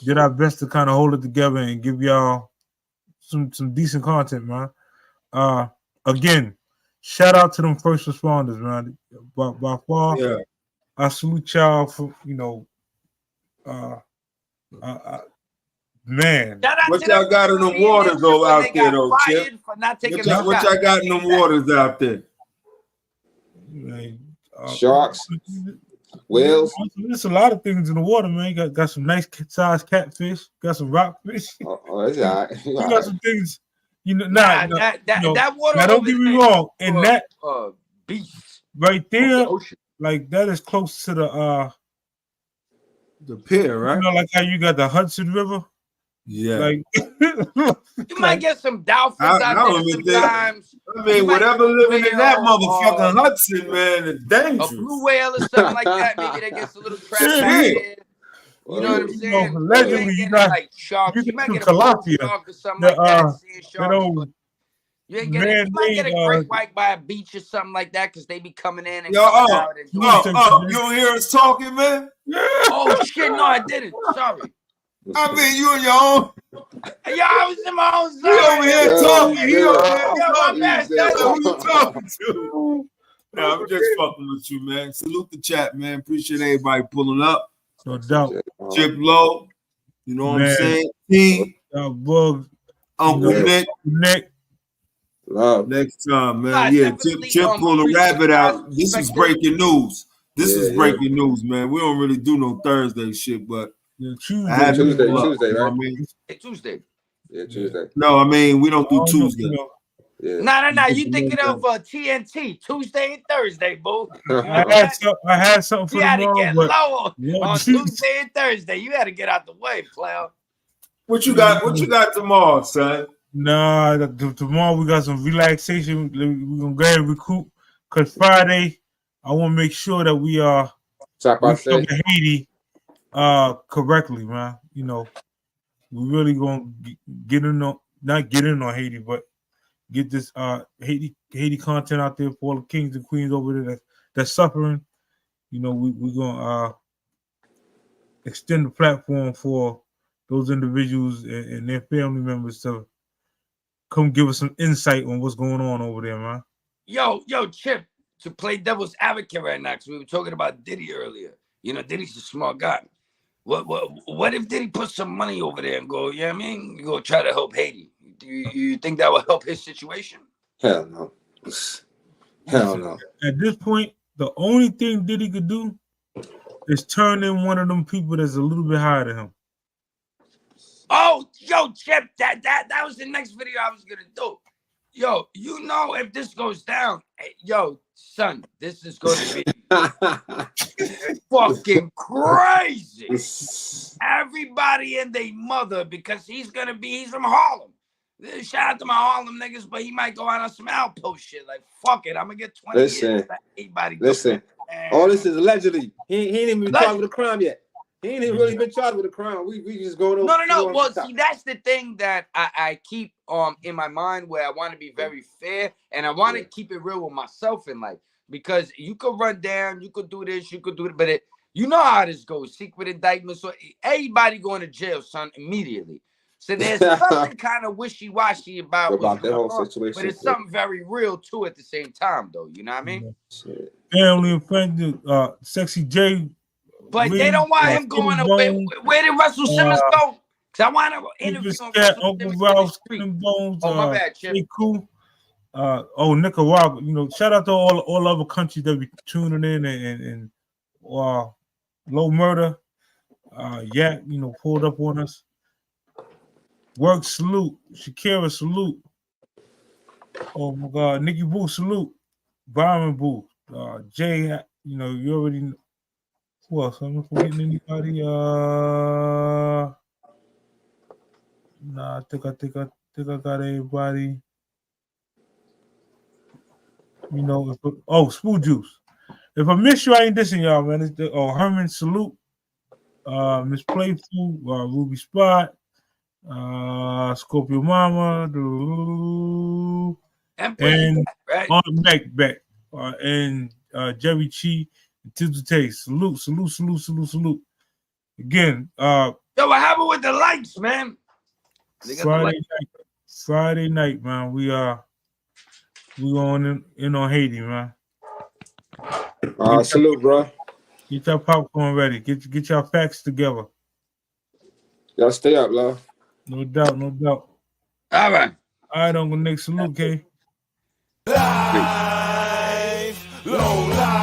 Speaker 3: did our best to kind of hold it together and give y'all some decent content, man. Again, shout out to them first responders, man. By far, I salute y'all for man.
Speaker 7: What y'all got in the waters though out there though, Chip? What y'all got in the waters out there?
Speaker 11: Sharks, whales.
Speaker 3: There's a lot of things in the water, man. Got some nice sized catfish. Got some rockfish.
Speaker 11: That's all right.
Speaker 3: You got some things.
Speaker 2: That water.
Speaker 3: Now don't get me wrong. And that
Speaker 2: beast
Speaker 3: right there, like that is close to
Speaker 7: the pier, right?
Speaker 3: Like how you got the Hudson River.
Speaker 7: Yeah.
Speaker 3: Like
Speaker 2: you might get some dolphins out there sometimes.
Speaker 7: I mean, whatever living in that motherfucking Hudson, man, is dangerous.
Speaker 2: A blue whale or something like that. Maybe that gets a little trapped out there. You know what I'm saying?
Speaker 3: Allegedly, you got
Speaker 2: like sharks. You might get a
Speaker 3: tilapia.
Speaker 2: shark or something like that.
Speaker 3: That old
Speaker 2: You ain't get it. You might get a great white by a beach or something like that because they be coming in and coming out. And
Speaker 7: you don't hear us talking, man?
Speaker 2: Oh shit! No, I didn't. Sorry.
Speaker 7: I mean, you and your own.
Speaker 2: Yeah, I was in my own zone.
Speaker 7: He over here talking. He over here
Speaker 2: talking.
Speaker 7: Who you talking to? Nah, I'm just fucking with you, man. Salute the chat, man. Appreciate everybody pulling up.
Speaker 3: No doubt.
Speaker 7: Chip Low. You know what I'm saying? T.
Speaker 3: Bug.
Speaker 7: Uncle Nick.
Speaker 11: Love.
Speaker 7: Next time, man. Yeah, Chip pulled a rabbit out. This is breaking news. This is breaking news, man. We don't really do no Thursday shit, but
Speaker 11: Tuesday, right?
Speaker 2: Tuesday.
Speaker 11: Yeah, Tuesday.
Speaker 7: No, I mean we don't do Tuesday.
Speaker 11: Yeah.
Speaker 2: No. You thinking of TNT Tuesday and Thursday, boo?
Speaker 3: I had something for
Speaker 2: you had to get
Speaker 3: tomorrow,
Speaker 2: low on Tuesday and Thursday. You had to get out the way, player.
Speaker 7: What you got? What you got tomorrow, son?
Speaker 3: Nah, tomorrow we got some relaxation. We're gonna go ahead and recoup because Friday I want to make sure that we cover Haiti correctly, man. You know, we really gonna not get in on Haiti, but get this Haiti content out there for all the kings and queens over there that's suffering. You know, we're gonna extend the platform for those individuals and their family members to come give us some insight on what's going on over there, man.
Speaker 2: Yo, Chip, to play devil's advocate right now, because we were talking about Diddy earlier. You know, Diddy's a smart guy. What if Diddy put some money over there and go, you know what I mean? You go try to help Haiti. Do you think that will help his situation?
Speaker 11: Hell no. Hell no.
Speaker 3: At this point, the only thing Diddy could do is turn in one of them people that's a little bit higher than him.
Speaker 2: Oh, yo, Chip, that was the next video I was gonna do. Yo, you know if this goes down, yo, son, this is gonna be fucking crazy. Everybody and their mother, because he's from Harlem. Shout out to my Harlem niggas, but he might go out on some outpost shit. Like, fuck it, I'm gonna get 20 years.
Speaker 11: Listen, all this is allegedly. He ain't even been charged with a crime yet. He ain't even really been charged with a crime. We just going over.
Speaker 2: No. Well, see, that's the thing that I keep in my mind, where I want to be very fair and I want to keep it real with myself in life, because you could run down, you could do this, you could do it, but you know how this goes. Secret indictment, so everybody going to jail, son, immediately. So there's something kind of wishy-washy about
Speaker 11: that whole situation,
Speaker 2: but it's something very real too at the same time, though. You know what I mean?
Speaker 3: Family and friends, Sexy J.
Speaker 2: But they don't want him going away. Where did Russell Simmons go? Because I want to interview him.
Speaker 3: Uncle Ralph, Bones,
Speaker 2: my bad, Chip.
Speaker 3: Cool. Nicaragua. You know, shout out to all other countries that be tuning in and Low Murder. You know, pulled up on us. Work, salute. Shakira, salute. Oh my God, Nikki Boo, salute. Byron Boo. Jay, you know, you already know. Who else? I'm not forgetting anybody. Nah, I think I got everybody. You know, Spoon Juice. If I miss you, I ain't dissing y'all, man. It's Herman, salute. Miss Playful, Ruby Spot, Scorpio Mama, and Aunt Beck, and Jerry Chi. Tizzle Taste, salute. Again,
Speaker 2: yo, what happened with the lights, man?
Speaker 3: Friday night, man. We going in on Haiti, man.
Speaker 11: Salute, bro.
Speaker 3: Get your popcorn ready. Get your facts together.
Speaker 11: Y'all stay up, love.
Speaker 3: No doubt.
Speaker 2: All right,
Speaker 3: Uncle Nick, salute, K.
Speaker 15: Live, low life.